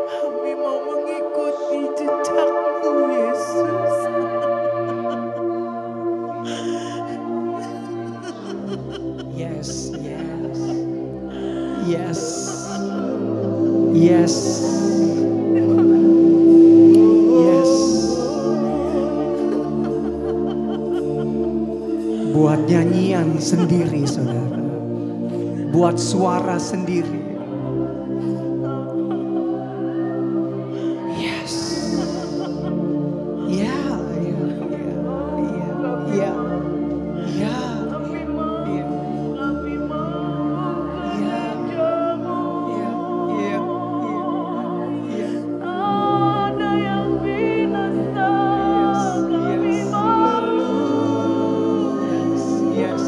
S3: Kami mau mengikuti jejak-Mu, Yesus.
S1: Yes, yes. Yes. Yes. Yes. Buat nyanyian sendiri, saudara. Buat suara sendiri. Yes. Ya, ya, ya, ya, ya. Ya.
S3: Kami mau
S1: Ya.
S3: ada yang binasa. Kami mau.
S1: Yes.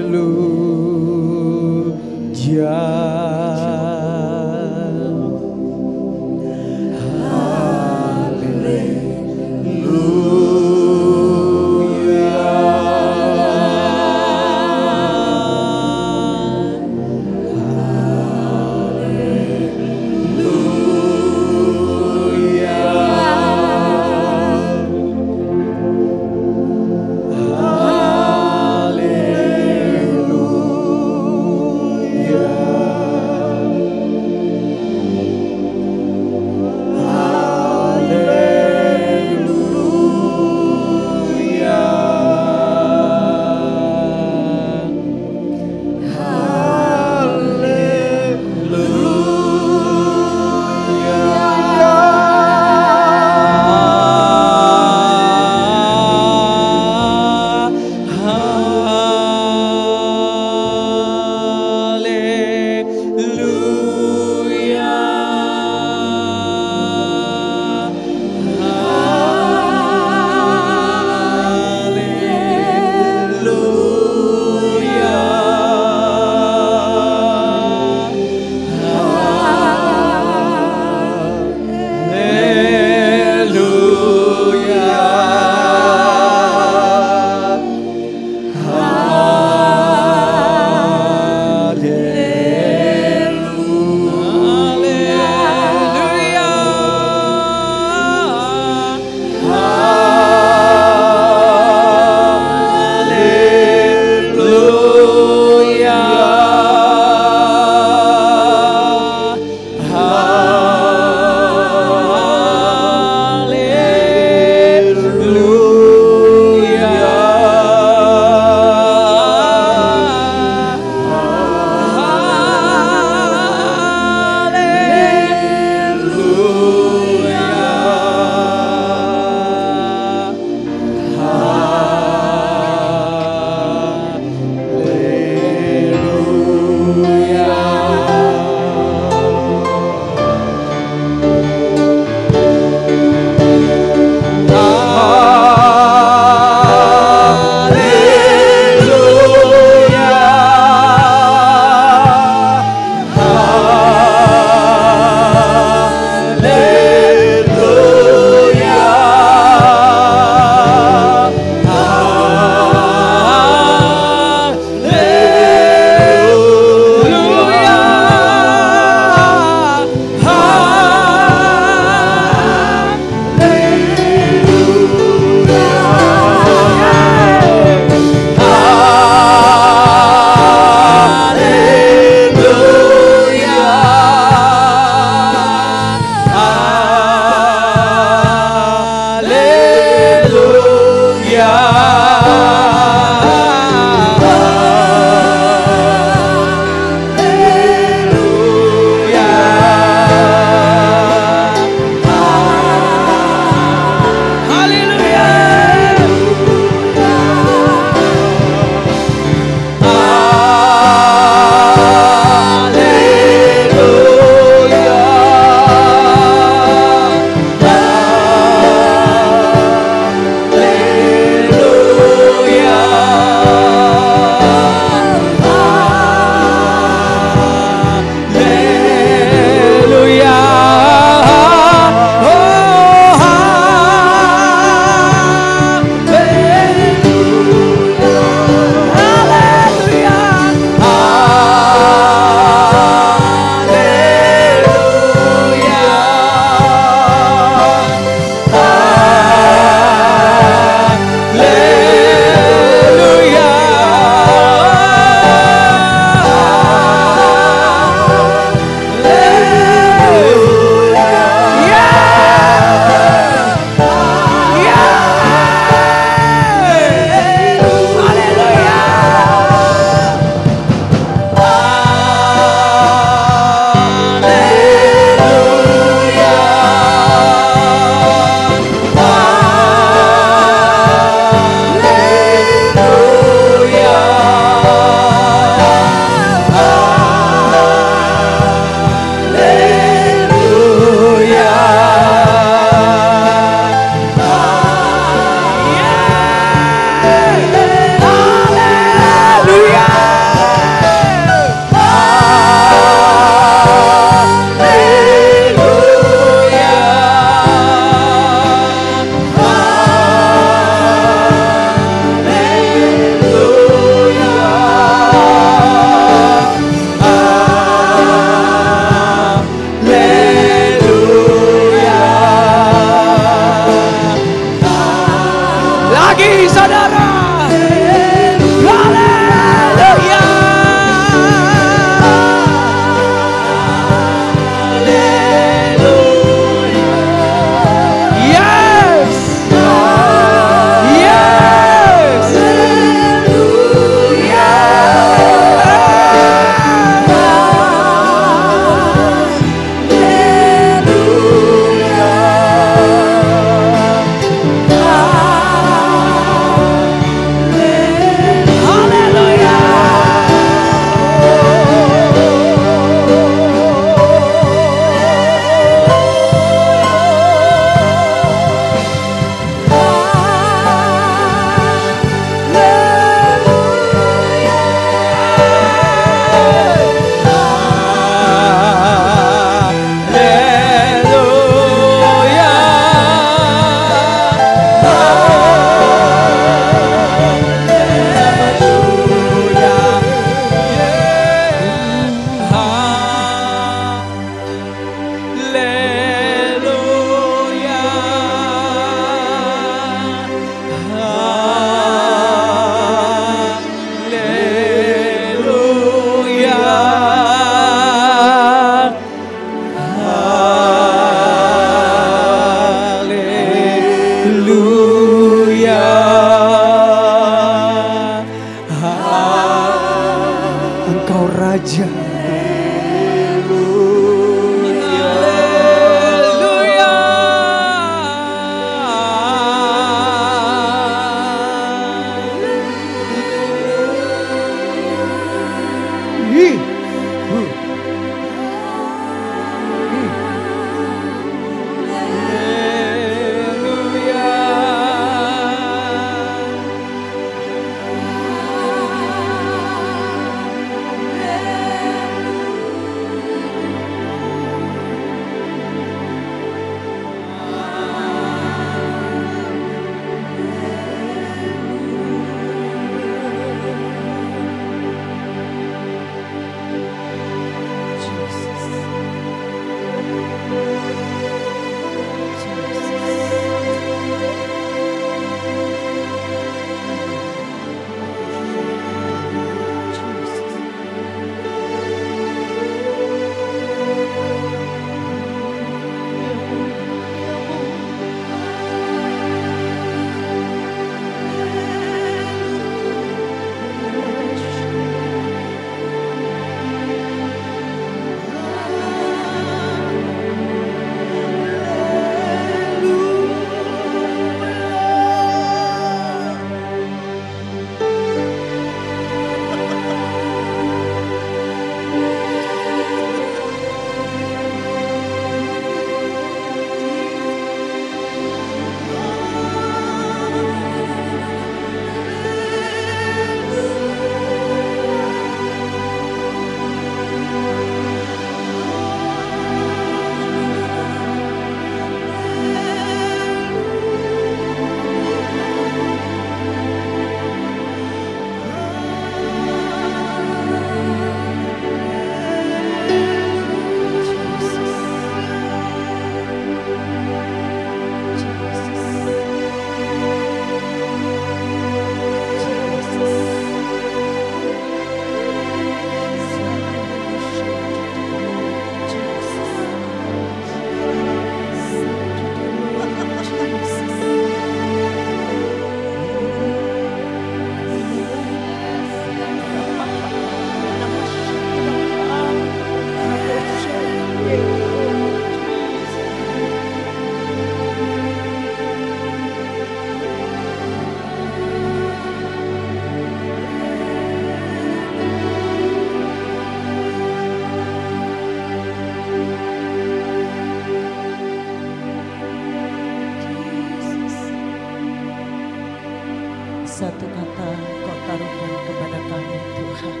S6: Satu kata Kau taruhkan kepada kami Tuhan.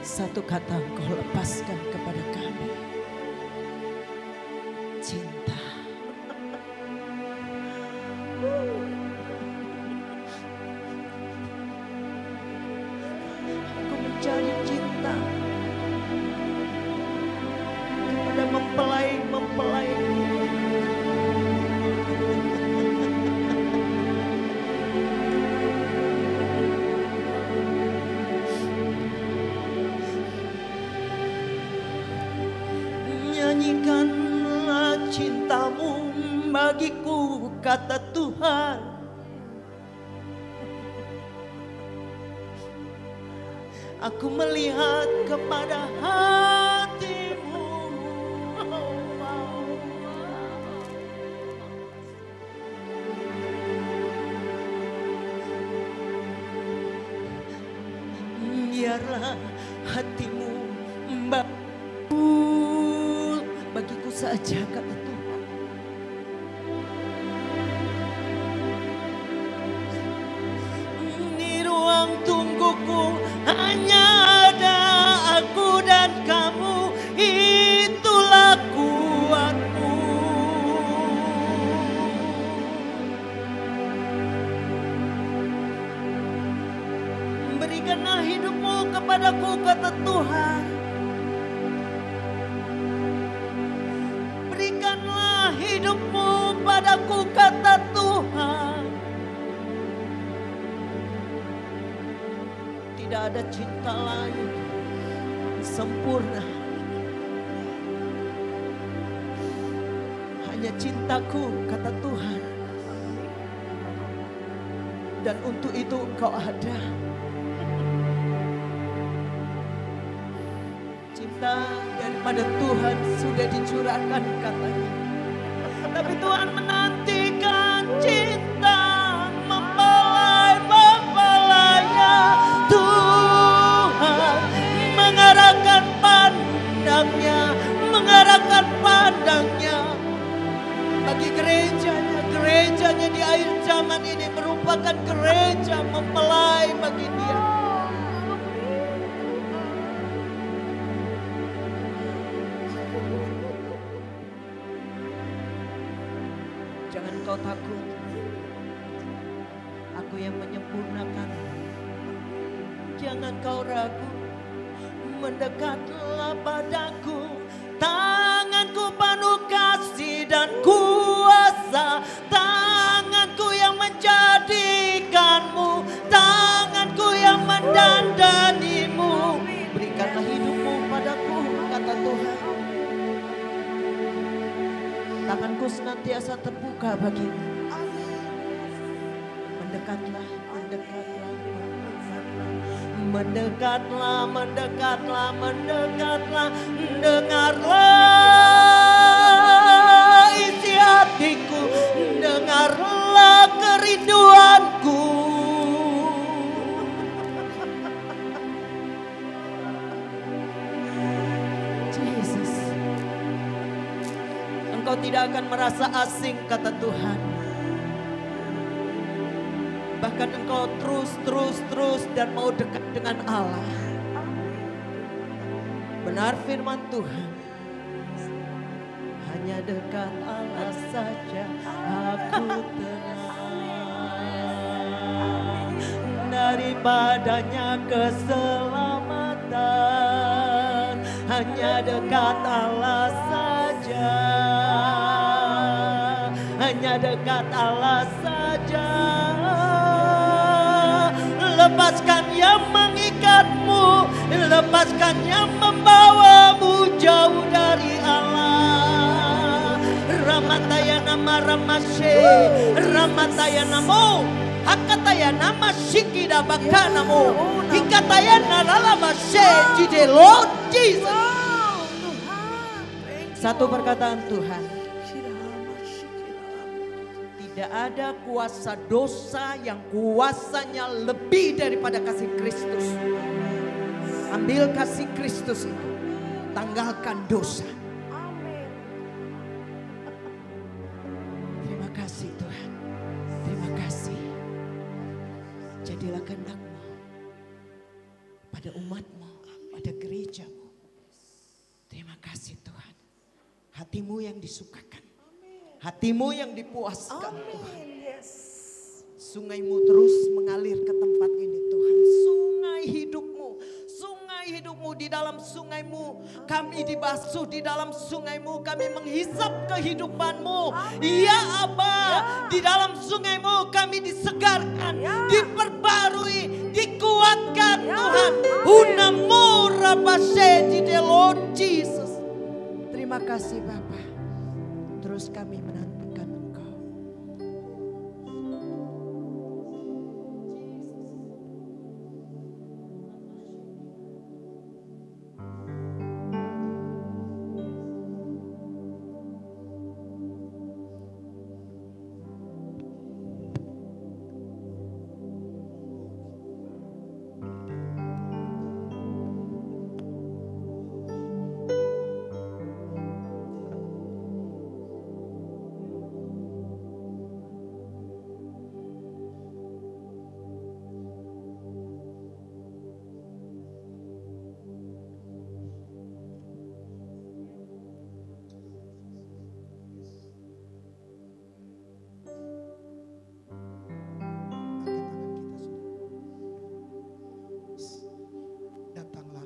S6: Satu kata Kau lepaskan kepada kami. Cinta. Aku mencari cinta kepada mempelai-mempelaimu. Nyanyikanlah cintamu bagiku, kata Tuhan. Aku melihat kepada hatimu. Biarlah hatimu bagiku saja, kata Tuhan. Di ruang tungguku hanya ada aku dan kamu, itulah kuatku. Berikanlah hidupmu kepadaku, kata Tuhan. Berikanlah hidupmu padaku, kata Tuhan. Tidak ada cinta lain sempurna. Hanya cintaku, kata Tuhan. Dan untuk itu Engkau ada. cinta daripada Tuhan sudah dicurahkan katanya. Tapi Tuhan menantikan cinta mempelai-mempelainya. Tuhan mengarahkan pandangnya bagi gerejanya di akhir zaman ini merupakan gereja mempelai bagi Dia. Jangan kau takut, aku yang menyempurnakan. Jangan kau ragu, mendekatlah padaku. Tanganku penuh kasih dan kuasa, tanganku yang menjadikanmu, tanganku yang mendandanimu. Berikanlah hidupmu padaku, kata Tuhan. Tanganku senantiasa terbuka bagimu. Mendekatlah, mendekatlah, mendekatlah, mendekatlah, mendekatlah, dengarlah isi hatiku, dengarlah kerinduanku. Yesus, Engkau tidak akan merasa asing, kata Tuhan. Bahkan engkau terus dan mau dekat dengan Allah. Benar firman Tuhan. Hanya dekat Allah saja aku tenang. Daripadanya keselamatan. Hanya dekat Allah saja. Hanya dekat Allah saja. Lepaskan yang mengikatmu, lepaskan yang membawamu jauh dari Allah. Ramatayana maramashe, ramatayana mo, hakatayana masikida bakanamo, hikatayana lalamashe, jide Lord Jesus. Satu perkataan Tuhan. Tidak ada kuasa dosa yang kuasanya lebih daripada kasih Kristus. Ambil kasih Kristus itu, tanggalkan dosa. Terima kasih Tuhan, terima kasih. Jadilah kehendak-Mu pada umat-Mu, pada gereja-Mu. Terima kasih Tuhan. Hati-Mu yang disukakan. Hatimu yang dipuaskan Tuhan. Sungai-Mu terus mengalir ke tempat ini Tuhan. Sungai hidupmu di dalam sungai-Mu. Kami dibasuh di dalam sungai-Mu. Kami menghisap kehidupan-Mu. Ya Aba, di dalam sungai-Mu kami disegarkan, diperbarui, dikuatkan Tuhan. Hunamu rabashe di Lord Jesus. Terima kasih Bapa. Terus kami menantikan Engkau.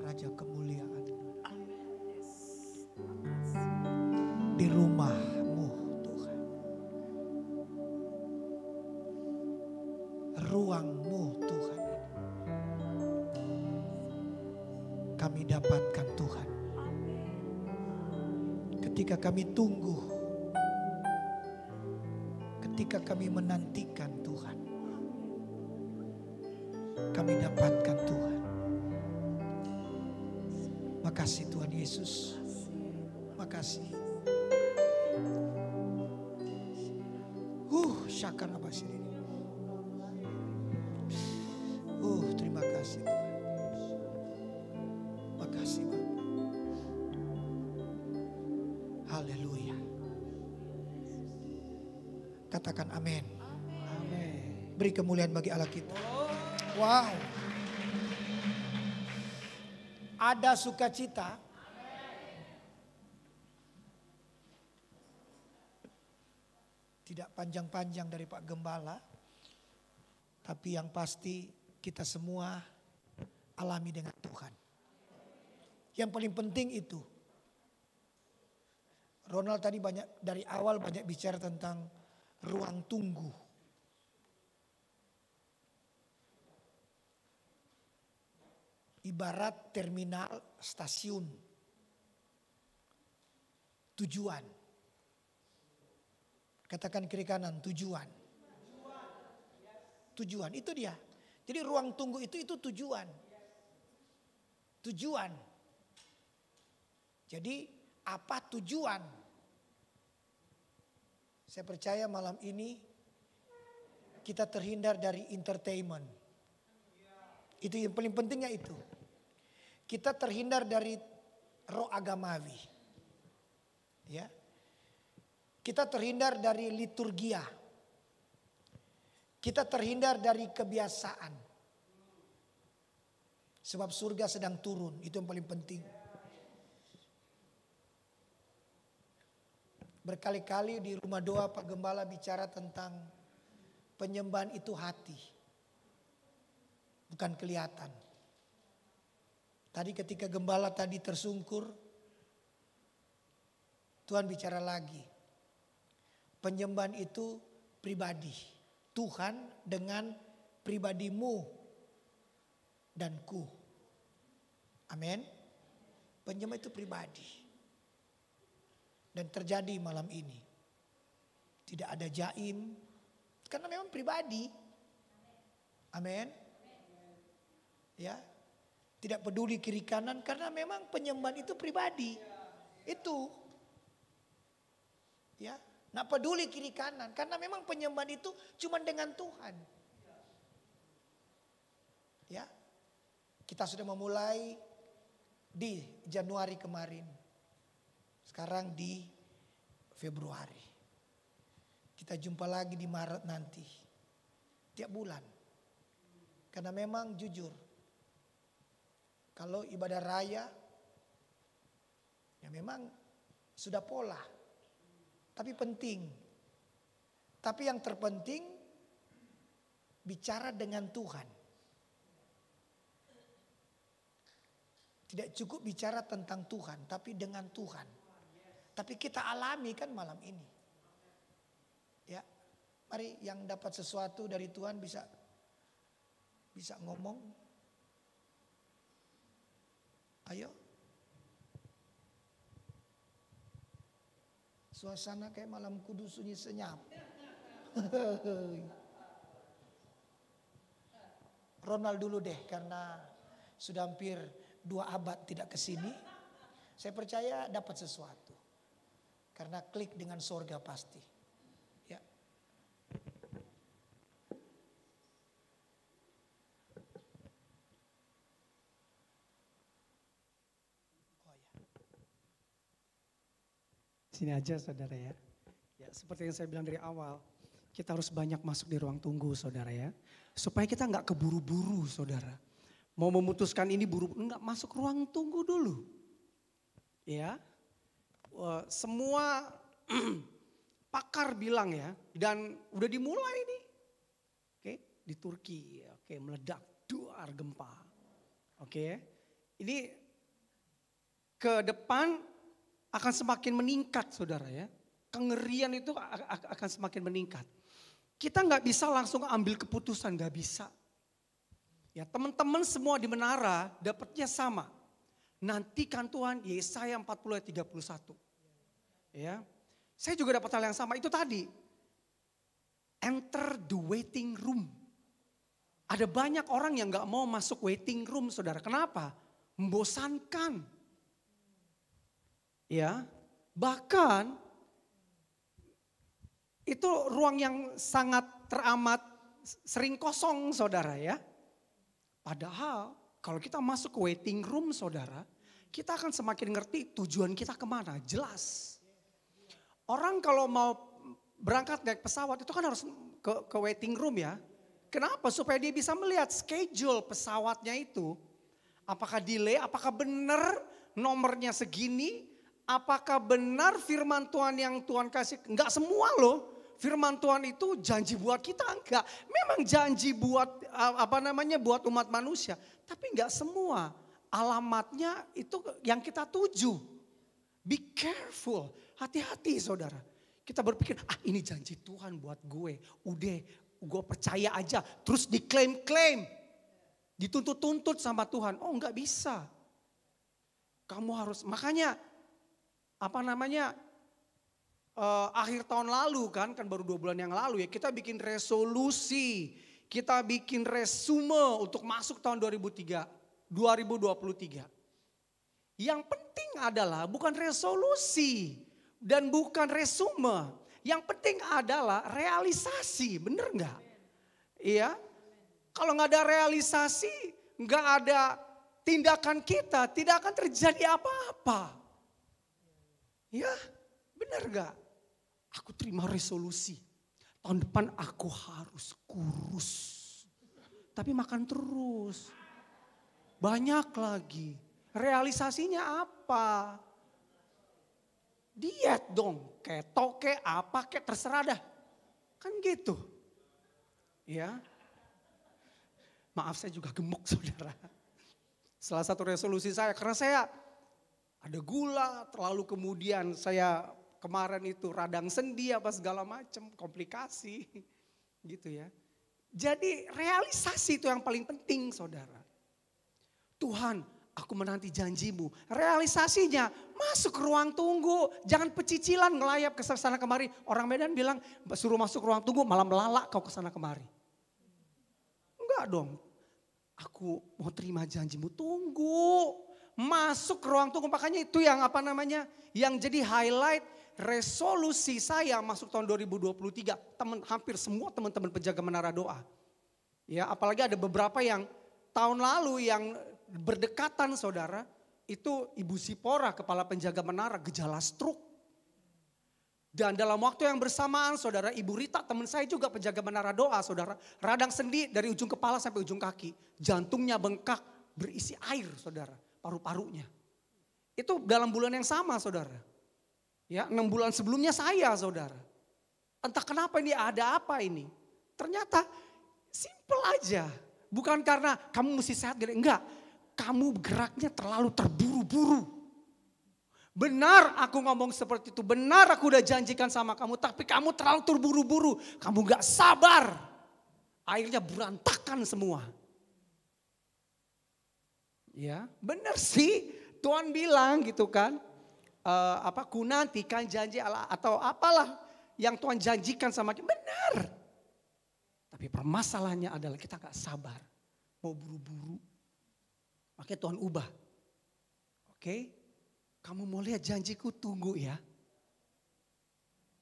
S1: Raja kemuliaan di rumah-Mu Tuhan, ruang-Mu Tuhan, kami dapatkan Tuhan. Ketika kami tunggu, ketika kami menantikan Tuhan, kami dapatkan Tuhan.
S4: Makasih Tuhan Yesus. Makasih. Syakana basiri. Terima kasih Tuhan. Makasih Bapak. Haleluya. Katakan amin. Amin. Beri kemuliaan bagi Allah kita. Wow. Ada sukacita. Tidak panjang-panjang dari Pak Gembala. Tapi yang pasti kita semua alami dengan Tuhan. Yang paling penting itu. Ronald tadi dari awal banyak bicara tentang ruang tunggu. Ibarat terminal stasiun. Tujuan. Katakan kiri kanan, tujuan. Tujuan, itu dia. Jadi ruang tunggu itu tujuan. Tujuan. Jadi apa tujuan? Saya percaya malam ini kita terhindar dari entertainment. Itu yang paling pentingnya itu. Kita terhindar dari roh agamawi. Ya. Kita terhindar dari liturgia. Kita terhindar dari kebiasaan. Sebab surga sedang turun, itu yang paling penting. Berkali-kali di rumah doa Pak Gembala bicara tentang penyembahan itu hati. Bukan kelihatan. Tadi ketika Gembala tadi tersungkur, Tuhan bicara lagi. Penyembahan itu pribadi. Tuhan dengan pribadimu dan ku. Amin. Penyembahan itu pribadi. Dan terjadi malam ini. Tidak ada jaim. Karena memang pribadi. Amin. Ya. Tidak peduli kiri kanan karena memang penyembahan itu pribadi. Itu. Ya. Nggak peduli kiri kanan. Karena memang penyembahan itu cuma dengan Tuhan. Ya. Kita sudah memulai di Januari kemarin. Sekarang di Februari. Kita jumpa lagi di Maret nanti. Tiap bulan. Karena memang jujur. Kalau ibadah raya. Ya memang sudah pola. Tapi penting. Tapi yang terpenting bicara dengan Tuhan. Tidak cukup bicara tentang Tuhan, tapi dengan Tuhan. Tapi kita alami kan malam ini. Ya, mari yang dapat sesuatu dari Tuhan bisa ngomong. Ayo. Suasana kayak malam kudus sunyi senyap. Ronald dulu deh karena sudah hampir 2 abad tidak kesini. Saya percaya dapat sesuatu. Karena klik dengan sorga pasti. Ya. Oh ya.
S7: Sini aja saudara ya. Ya seperti yang saya bilang dari awal. Kita harus banyak masuk di ruang tunggu saudara ya. Supaya kita nggak keburu-buru saudara. Mau memutuskan ini buru-buru. Enggak, masuk ruang tunggu dulu. Ya. Semua pakar bilang ya. Dan udah dimulai nih. Oke, di Turki. Oke, meledak. Duar gempa. Oke. Ini ke depan akan semakin meningkat saudara ya. Kengerian itu akan semakin meningkat. Kita nggak bisa langsung ambil keputusan, nggak bisa. Ya teman-teman semua di menara dapatnya sama. Nantikan Tuhan Yesaya 40 ayat 31. Ya, saya juga dapat hal yang sama itu tadi. Enter the waiting room. Ada banyak orang yang nggak mau masuk waiting room saudara. Kenapa? Membosankan. Ya, bahkan itu ruang yang sangat teramat sering kosong saudara ya. Padahal kalau kita masuk ke waiting room saudara, kita akan semakin ngerti tujuan kita kemana, jelas. Orang kalau mau berangkat naik pesawat itu kan harus ke waiting room ya. Kenapa? Supaya dia bisa melihat schedule pesawatnya itu. Apakah delay, apakah benar nomornya segini, apakah benar firman Tuhan yang Tuhan kasih. Enggak semua loh. Firman Tuhan itu janji buat kita, enggak. Memang janji buat buat umat manusia. Tapi enggak semua. Alamatnya itu yang kita tuju. Be careful, hati-hati saudara. Kita berpikir, ini janji Tuhan buat gue. Udah, gue percaya aja. Terus diklaim-klaim. Dituntut-tuntut sama Tuhan. Oh enggak bisa. Kamu harus, makanya akhir tahun lalu kan baru 2 bulan yang lalu ya. Kita bikin resolusi. Kita bikin resume untuk masuk tahun 2023. Yang penting adalah bukan resolusi dan bukan resume. Yang penting adalah realisasi, bener nggak? Iya. Kalau nggak ada realisasi, nggak ada tindakan kita, tidak akan terjadi apa-apa. Ya, bener nggak? Aku terima resolusi. Tahun depan aku harus kurus. Tapi makan terus. Banyak lagi. Realisasinya apa? Diet dong. Keto ke apa ke terserah dah. Kan gitu. Ya. Maaf saya juga gemuk saudara. Salah satu resolusi saya karena saya ada gula. Terlalu kemudian saya kemarin itu radang sendi apa segala macam. Komplikasi gitu ya. Jadi realisasi itu yang paling penting saudara. Tuhan, aku menanti janjimu. Realisasinya masuk ke ruang tunggu. Jangan pecicilan ngelayap ke sana kemari. Orang Medan bilang suruh masuk ruang tunggu malah melalak kau ke sana kemari. Enggak dong. Aku mau terima janjimu, tunggu. Masuk ke ruang tunggu. Makanya itu yang yang jadi highlight resolusi saya masuk tahun 2023. Hampir semua teman-teman penjaga menara doa. Ya, apalagi ada beberapa yang tahun lalu yang berdekatan saudara, itu Ibu Zipora kepala penjaga menara gejala stroke. Dan dalam waktu yang bersamaan saudara, Ibu Rita teman saya juga penjaga menara doa saudara. Radang sendi dari ujung kepala sampai ujung kaki. Jantungnya bengkak berisi air saudara, paru-parunya. Itu dalam bulan yang sama saudara. Ya, 6 bulan sebelumnya saya saudara. Entah kenapa ini ada apa ini. Ternyata simple aja. Bukan karena kamu mesti sehat gitu, enggak. Kamu geraknya terlalu terburu-buru. Benar aku ngomong seperti itu. Benar aku udah janjikan sama kamu. Tapi kamu terlalu terburu-buru. Kamu gak sabar. Akhirnya berantakan semua. Ya, benar sih. Tuhan bilang gitu kan. Ku nantikan janji Allah atau apalah yang Tuhan janjikan sama kita. Benar. Tapi permasalahannya adalah kita gak sabar. Mau buru-buru. Makanya Tuhan ubah. Oke, kamu mau lihat janjiku, tunggu ya.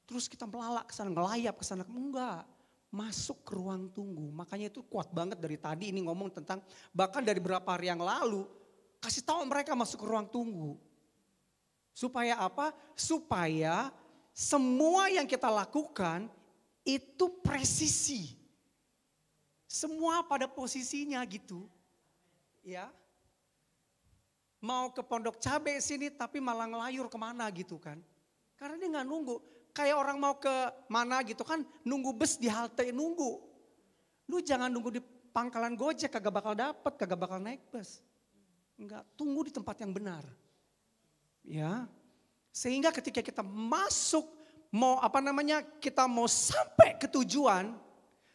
S7: Terus kita melalak ke sana, ngelayap ke sana. Enggak, masuk ke ruang tunggu. Makanya itu kuat banget dari tadi ini ngomong tentang, bahkan dari beberapa hari yang lalu, kasih tahu mereka masuk ke ruang tunggu. Supaya apa? Supaya semua yang kita lakukan itu presisi. Semua pada posisinya gitu. Ya. Mau ke Pondok Cabe sini tapi malah ngelayur kemana gitu kan. Karena dia gak nunggu. Kayak orang mau ke mana gitu kan nunggu bus di halte nunggu. Lu jangan nunggu di pangkalan Gojek kagak bakal dapet, kagak bakal naik bus. Enggak, tunggu di tempat yang benar. Ya. Sehingga ketika kita masuk kita mau sampai ke tujuan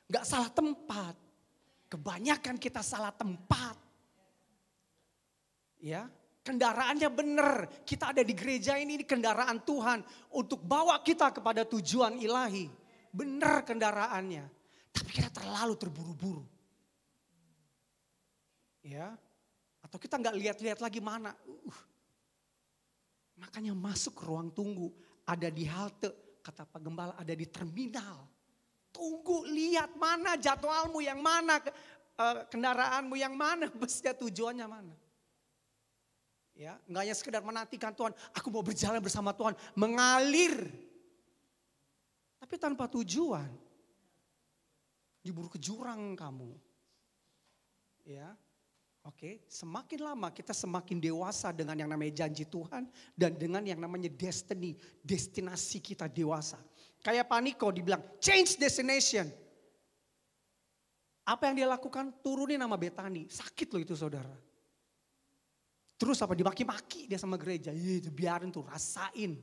S7: gak salah tempat. Kebanyakan kita salah tempat. Ya, kendaraannya benar. Kita ada di gereja ini kendaraan Tuhan untuk bawa kita kepada tujuan ilahi. Benar kendaraannya. Tapi kita terlalu terburu-buru. Ya. Atau kita nggak lihat-lihat lagi mana. Makanya masuk ke ruang tunggu. Ada di halte, kata Pak Gembala ada di terminal. Tunggu, lihat mana jadwalmu, yang mana kendaraanmu, yang mana busnya, tujuannya mana. Ya, enggak hanya sekedar menantikan Tuhan, aku mau berjalan bersama Tuhan, mengalir. Tapi tanpa tujuan. Diburu ke jurang kamu. Ya. Oke, semakin lama kita semakin dewasa dengan yang namanya janji Tuhan dan dengan yang namanya destiny, destinasi kita dewasa. Kayak Pak Niko dibilang change destination. Apa yang dia lakukan? Turunin nama Betani. Sakit loh itu saudara. Terus apa, dimaki-maki dia sama gereja. Itu biarin tuh, rasain.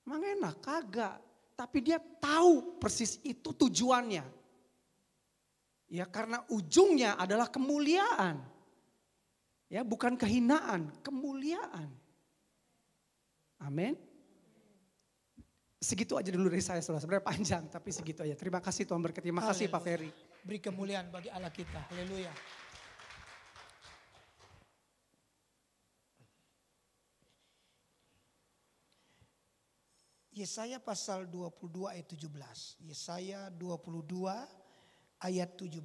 S7: Emang enak? Kagak. Tapi dia tahu persis itu tujuannya. Ya, karena ujungnya adalah kemuliaan. Ya, bukan kehinaan, kemuliaan. Amin. Segitu aja dulu dari saya, saudara. Sebenarnya panjang, tapi segitu aja. Terima kasih Tuhan berkati. Terima kasih Pak Ferry.
S4: Beri kemuliaan bagi Allah kita. Haleluya. Yesaya pasal 22 ayat 17. Yesaya 22 ayat 17.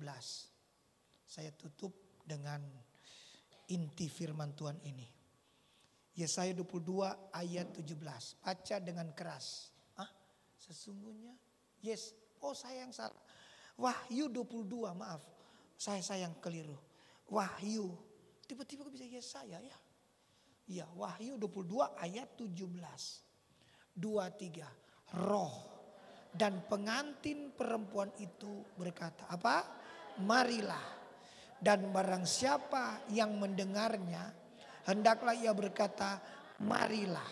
S4: Saya tutup dengan inti firman Tuhan ini. Yesaya 22 ayat 17. Baca dengan keras. Sesungguhnya. Yes. Oh, saya yang salah. Wahyu 22, maaf. Saya yang keliru. Wahyu. Tiba-tiba bisa Yesaya ya. Iya, Wahyu 22 ayat 17. 2-3. Roh dan pengantin perempuan itu berkata, apa? Marilah. Dan barang siapa yang mendengarnya, hendaklah ia berkata, marilah.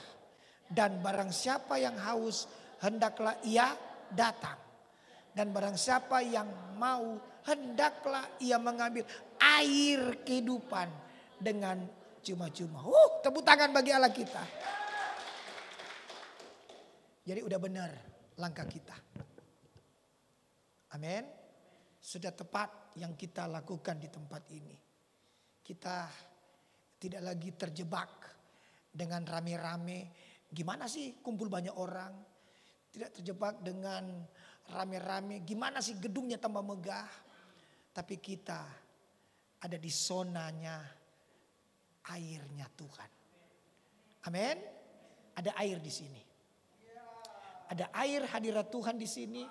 S4: Dan barang siapa yang haus, hendaklah ia datang. Dan barang siapa yang mau, hendaklah ia mengambil air kehidupan dengan cuma-cuma. Tepuk tangan bagi Allah kita. Jadi udah benar langkah kita. Amin. Sudah tepat yang kita lakukan di tempat ini. Kita tidak lagi terjebak dengan rame-rame. Gimana sih kumpul banyak orang? Tidak terjebak dengan rame-rame. Gimana sih gedungnya tambah megah? Tapi kita ada di zonanya airnya Tuhan. Amin. Ada air di sini. Ada air hadirat Tuhan di sini.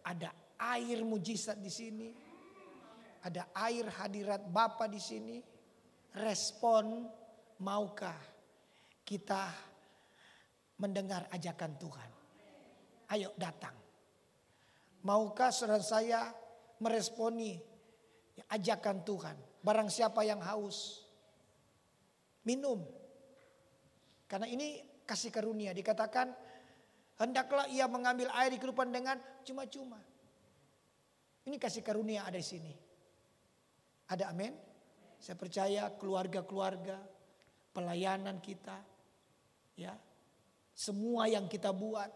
S4: Ada air mujizat di sini. Ada air hadirat Bapa di sini. Respon, maukah kita mendengar ajakan Tuhan? Ayo datang. Maukah saudara saya meresponi ajakan Tuhan? Barang siapa yang haus, minum. Karena ini kasih karunia. Dikatakan hendaklah ia mengambil air di kehidupan dengan cuma-cuma. Ini kasih karunia ada di sini. Ada, amin. Saya percaya keluarga-keluarga, pelayanan kita, ya, semua yang kita buat,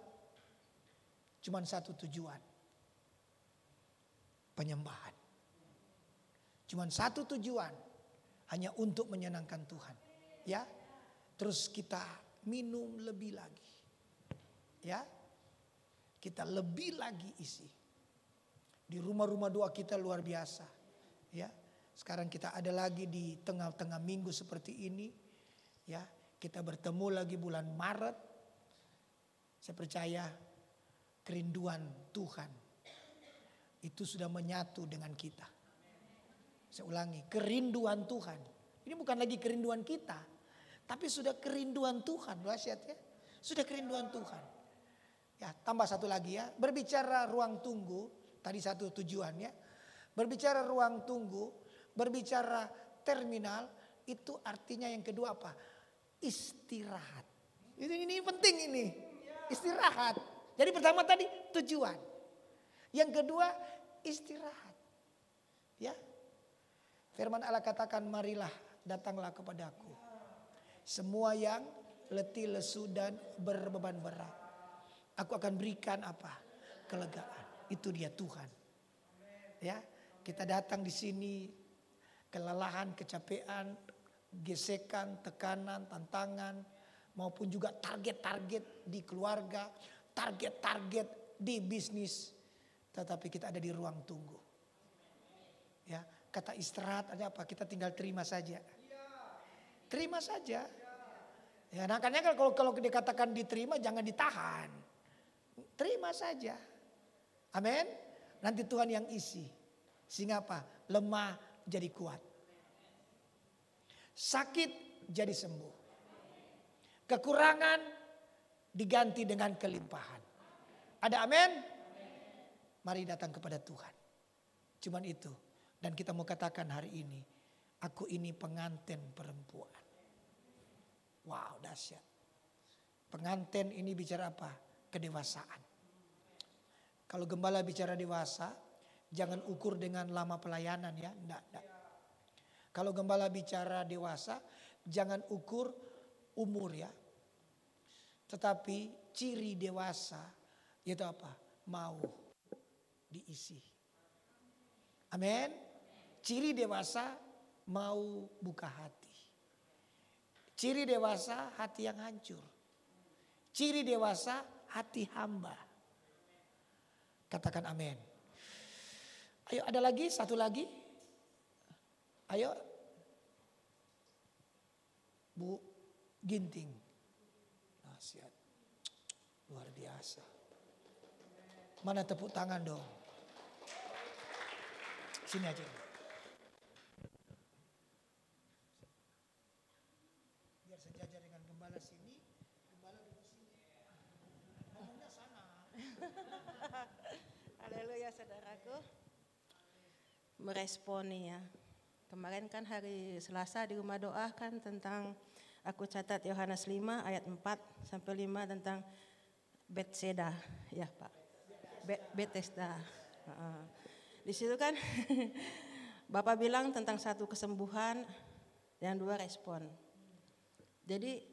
S4: cuma satu tujuan. Penyembahan. Cuma satu tujuan, hanya untuk menyenangkan Tuhan. Ya, terus kita minum lebih lagi. Ya, kita lebih lagi isi. Di rumah-rumah doa kita luar biasa. Ya, sekarang kita ada lagi di tengah-tengah minggu seperti ini. Ya, kita bertemu lagi bulan Maret. Saya percaya kerinduan Tuhan itu sudah menyatu dengan kita. Saya ulangi, kerinduan Tuhan. Ini bukan lagi kerinduan kita, tapi sudah kerinduan Tuhan. Dahsyat ya, sudah kerinduan Tuhan. Ya, tambah satu lagi ya. Berbicara ruang tunggu, tadi satu tujuannya. Berbicara ruang tunggu, berbicara terminal, itu artinya yang kedua apa? Istirahat. Ini penting ini. Istirahat. Jadi pertama tadi tujuan. Yang kedua istirahat. Ya. Firman Allah katakan, marilah datanglah kepadaku. Semua yang letih, lesu dan berbeban berat. Aku akan berikan apa? Kelegaan. Itu dia Tuhan. Ya, kita datang di sini kelelahan, kecapean, gesekan, tekanan, tantangan, maupun juga target-target di keluarga, target-target di bisnis. Tetapi kita ada di ruang tunggu. Ya, kata istirahat ada apa? Kita tinggal terima saja. Terima saja. Ya, makanya kalau dikatakan diterima jangan ditahan. Terima saja. Amin. Nanti Tuhan yang isi. Sehingga apa? Lemah jadi kuat. Sakit jadi sembuh. Kekurangan diganti dengan kelimpahan. Ada amin? Mari datang kepada Tuhan. Cuman itu. Dan kita mau katakan hari ini, aku ini pengantin perempuan. Wow, dahsyat. Pengantin ini bicara apa? Kedewasaan. Kalau gembala bicara dewasa, jangan ukur dengan lama pelayanan ya. Enggak. Kalau gembala bicara dewasa, jangan ukur umur ya. Tetapi ciri dewasa itu apa? Mau diisi. Amin. Ciri dewasa mau buka hati. Ciri dewasa hati yang hancur. Ciri dewasa hati hamba. Katakan amin. Ayo ada lagi, satu lagi. Ayo. Bu Ginting. Nasihat. Luar biasa. Mana tepuk tangan dong. Sini aja. Biar sejajar dengan gembala sini. Gembala duduk sini. Ngomongnya sana.
S8: Haleluya saudaraku. Meresponi ya. Kemarin kan hari Selasa di rumah doa kan tentang aku catat Yohanes 5 ayat 4 sampai 5 tentang Bethesda ya Pak. Bethesda. Di situ kan Bapak bilang tentang satu kesembuhan dan 2 respon. Jadi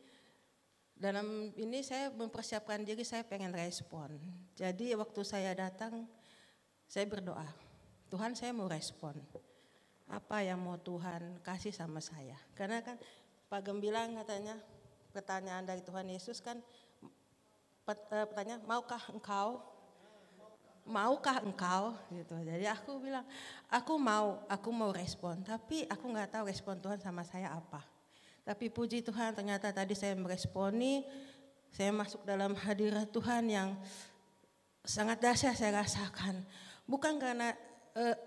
S8: dalam ini saya mempersiapkan diri, saya pengen respon. Jadi waktu saya datang saya berdoa, Tuhan saya mau respon. Apa yang mau Tuhan kasih sama saya. Karena kan Pak Gem bilang katanya pertanyaan dari Tuhan Yesus kan pertanyaan maukah engkau gitu. Jadi aku bilang aku mau respon, tapi aku nggak tahu respon Tuhan sama saya apa. Tapi puji Tuhan ternyata tadi saya meresponi, saya masuk dalam hadirat Tuhan yang sangat dahsyat saya rasakan. Bukan karena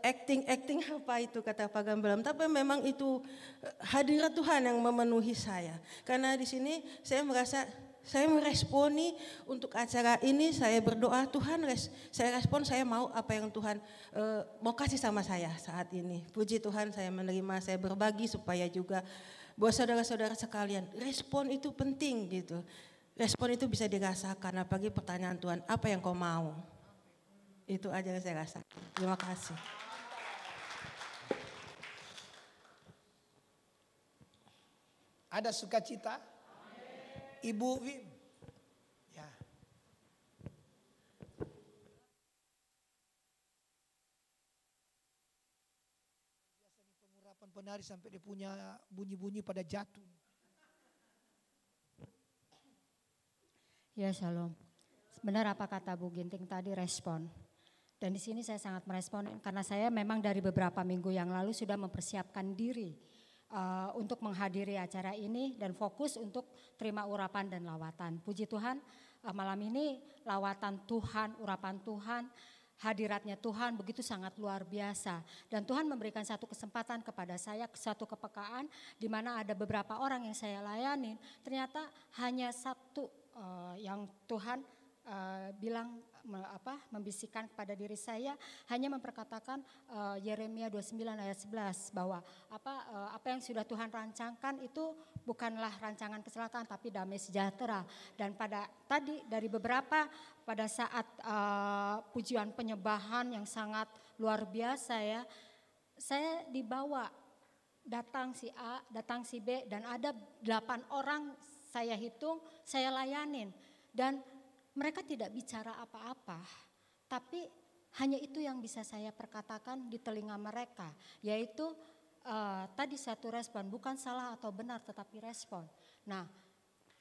S8: acting apa itu kata Pak Gambelam, tapi memang itu hadirat Tuhan yang memenuhi saya. Karena di sini saya merasa saya meresponi untuk acara ini, saya berdoa Tuhan, saya respon, saya mau apa yang Tuhan mau kasih sama saya saat ini. Puji Tuhan saya menerima, saya berbagi supaya juga buat saudara-saudara sekalian, respon itu penting gitu. Respon itu bisa dirasakan, apalagi pertanyaan Tuhan, apa yang kau mau? Itu aja yang saya rasakan. Terima kasih.
S4: Ada sukacita? Ibu Wim. Ya. Biasa nih pengurapan penari sampai dia punya bunyi-bunyi pada jatuh.
S9: Ya shalom. Benar apa kata Bu Ginting tadi, respon. Dan di sini saya sangat merespon karena saya memang dari beberapa minggu yang lalu sudah mempersiapkan diri untuk menghadiri acara ini dan fokus untuk terima urapan dan lawatan. Puji Tuhan malam ini lawatan Tuhan, urapan Tuhan, hadiratnya Tuhan begitu sangat luar biasa. Dan Tuhan memberikan satu kesempatan kepada saya, satu kepekaan di mana ada beberapa orang yang saya layani. Ternyata hanya satu yang Tuhan bilang membisikkan kepada diri saya, hanya memperkatakan Yeremia 29 ayat 11 bahwa apa yang sudah Tuhan rancangkan itu bukanlah rancangan kecelakaan tapi damai sejahtera. Dan pada tadi dari beberapa pada saat pujian penyembahan yang sangat luar biasa ya, saya dibawa datang si A, datang si B dan ada 8 orang saya hitung, saya layanin dan mereka tidak bicara apa-apa, tapi hanya itu yang bisa saya perkatakan di telinga mereka, yaitu tadi satu respon, bukan salah atau benar tetapi respon. Nah,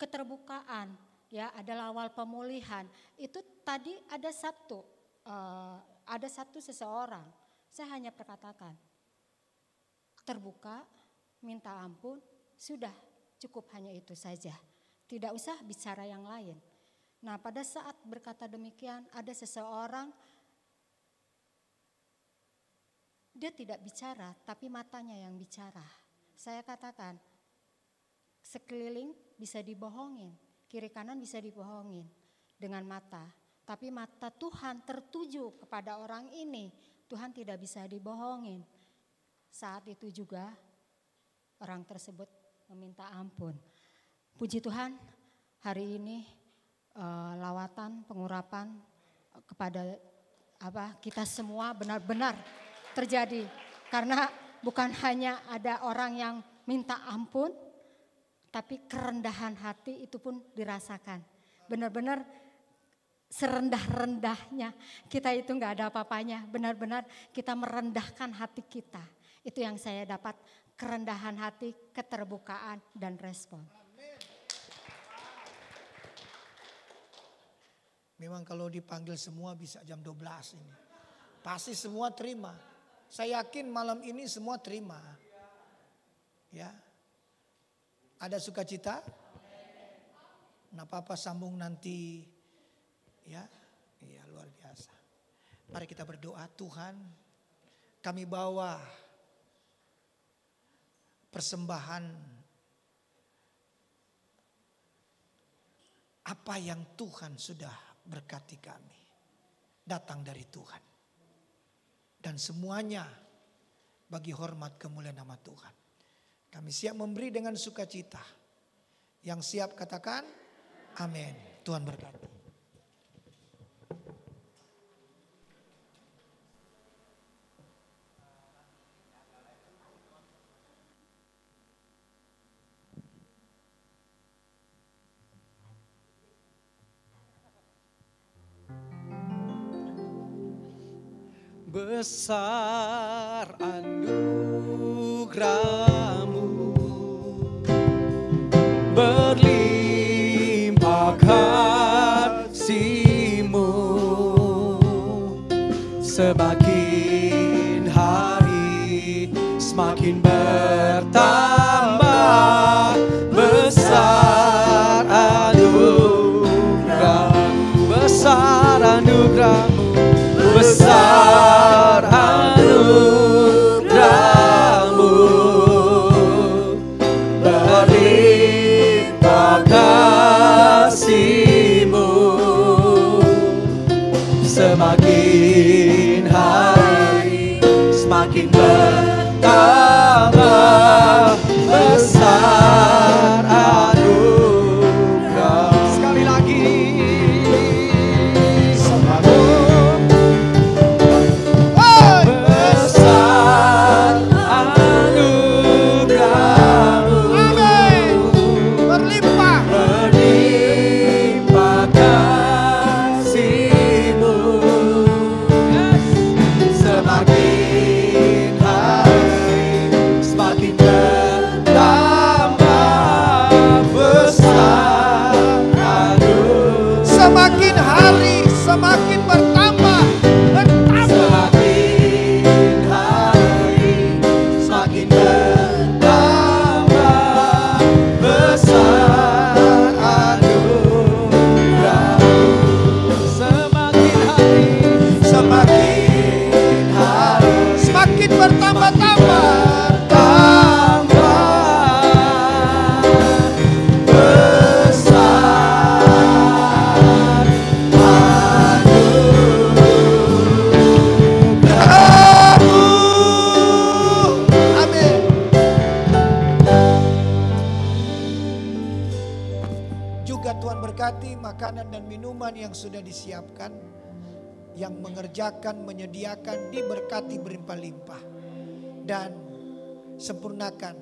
S9: keterbukaan ya adalah awal pemulihan. Itu tadi ada satu seseorang, saya hanya perkatakan, terbuka, minta ampun, sudah cukup hanya itu saja. Tidak usah bicara yang lain. Nah, pada saat berkata demikian, ada seseorang, dia tidak bicara, tapi matanya yang bicara. Saya katakan, sekeliling bisa dibohongin, kiri kanan bisa dibohongin dengan mata. Tapi mata Tuhan tertuju kepada orang ini, Tuhan tidak bisa dibohongin. Saat itu juga orang tersebut meminta ampun. Puji Tuhan, hari ini lawatan pengurapan kepada kita semua benar-benar terjadi. Karena bukan hanya ada orang yang minta ampun, tapi kerendahan hati itu pun dirasakan. Benar-benar serendah-rendahnya kita itu nggak ada apa-apanya. Benar-benar kita merendahkan hati kita. Itu yang saya dapat, kerendahan hati, keterbukaan, dan respon.
S4: Memang kalau dipanggil semua bisa jam 12 ini. Pasti semua terima. Saya yakin malam ini semua terima. Ya. Ada sukacita? Nah, Papa sambung nanti. Ya. Iya, luar biasa. Mari kita berdoa. Tuhan, kami bawa persembahan apa yang Tuhan sudah berkati kami, datang dari Tuhan, dan semuanya bagi hormat kemuliaan nama Tuhan. Kami siap memberi dengan sukacita. Yang siap katakan amin. Tuhan berkati.
S7: Besar anugerah-Mu, berlimpah kasih-Mu, semakin hari semakin bertambah. Besar anugerah-Mu, besar anugerah-Mu, besar anugerah-Mu, berlimpah kasih-Mu, semakin hari semakin bertambah. Besar anugerah. Sekali lagi.
S4: Semakin hari semakin bertambah,
S7: Semakin hari semakin bertambah. Besar anugerah-Mu, semakin hari
S4: semakin bertambah-tambah. Makanan dan minuman yang sudah disiapkan, yang mengerjakan, menyediakan, diberkati berlimpah-limpah. Dan sempurnakan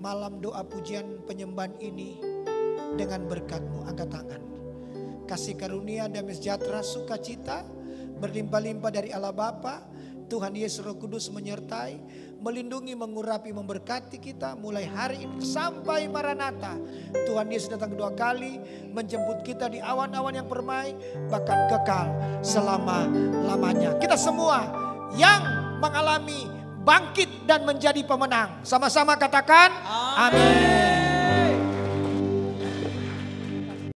S4: malam doa pujian penyembahan ini dengan berkat-Mu. Angkat tangan. Kasih karunia, damai sejahtera, sukacita berlimpah-limpah dari Allah Bapa, Tuhan Yesus Roh Kudus menyertai, melindungi, mengurapi, memberkati kita mulai hari ini sampai Maranatha. Tuhan Yesus datang kedua kali, menjemput kita di awan-awan yang permai, bahkan kekal selama-lamanya. Kita semua yang mengalami bangkit dan menjadi pemenang, sama-sama katakan amin.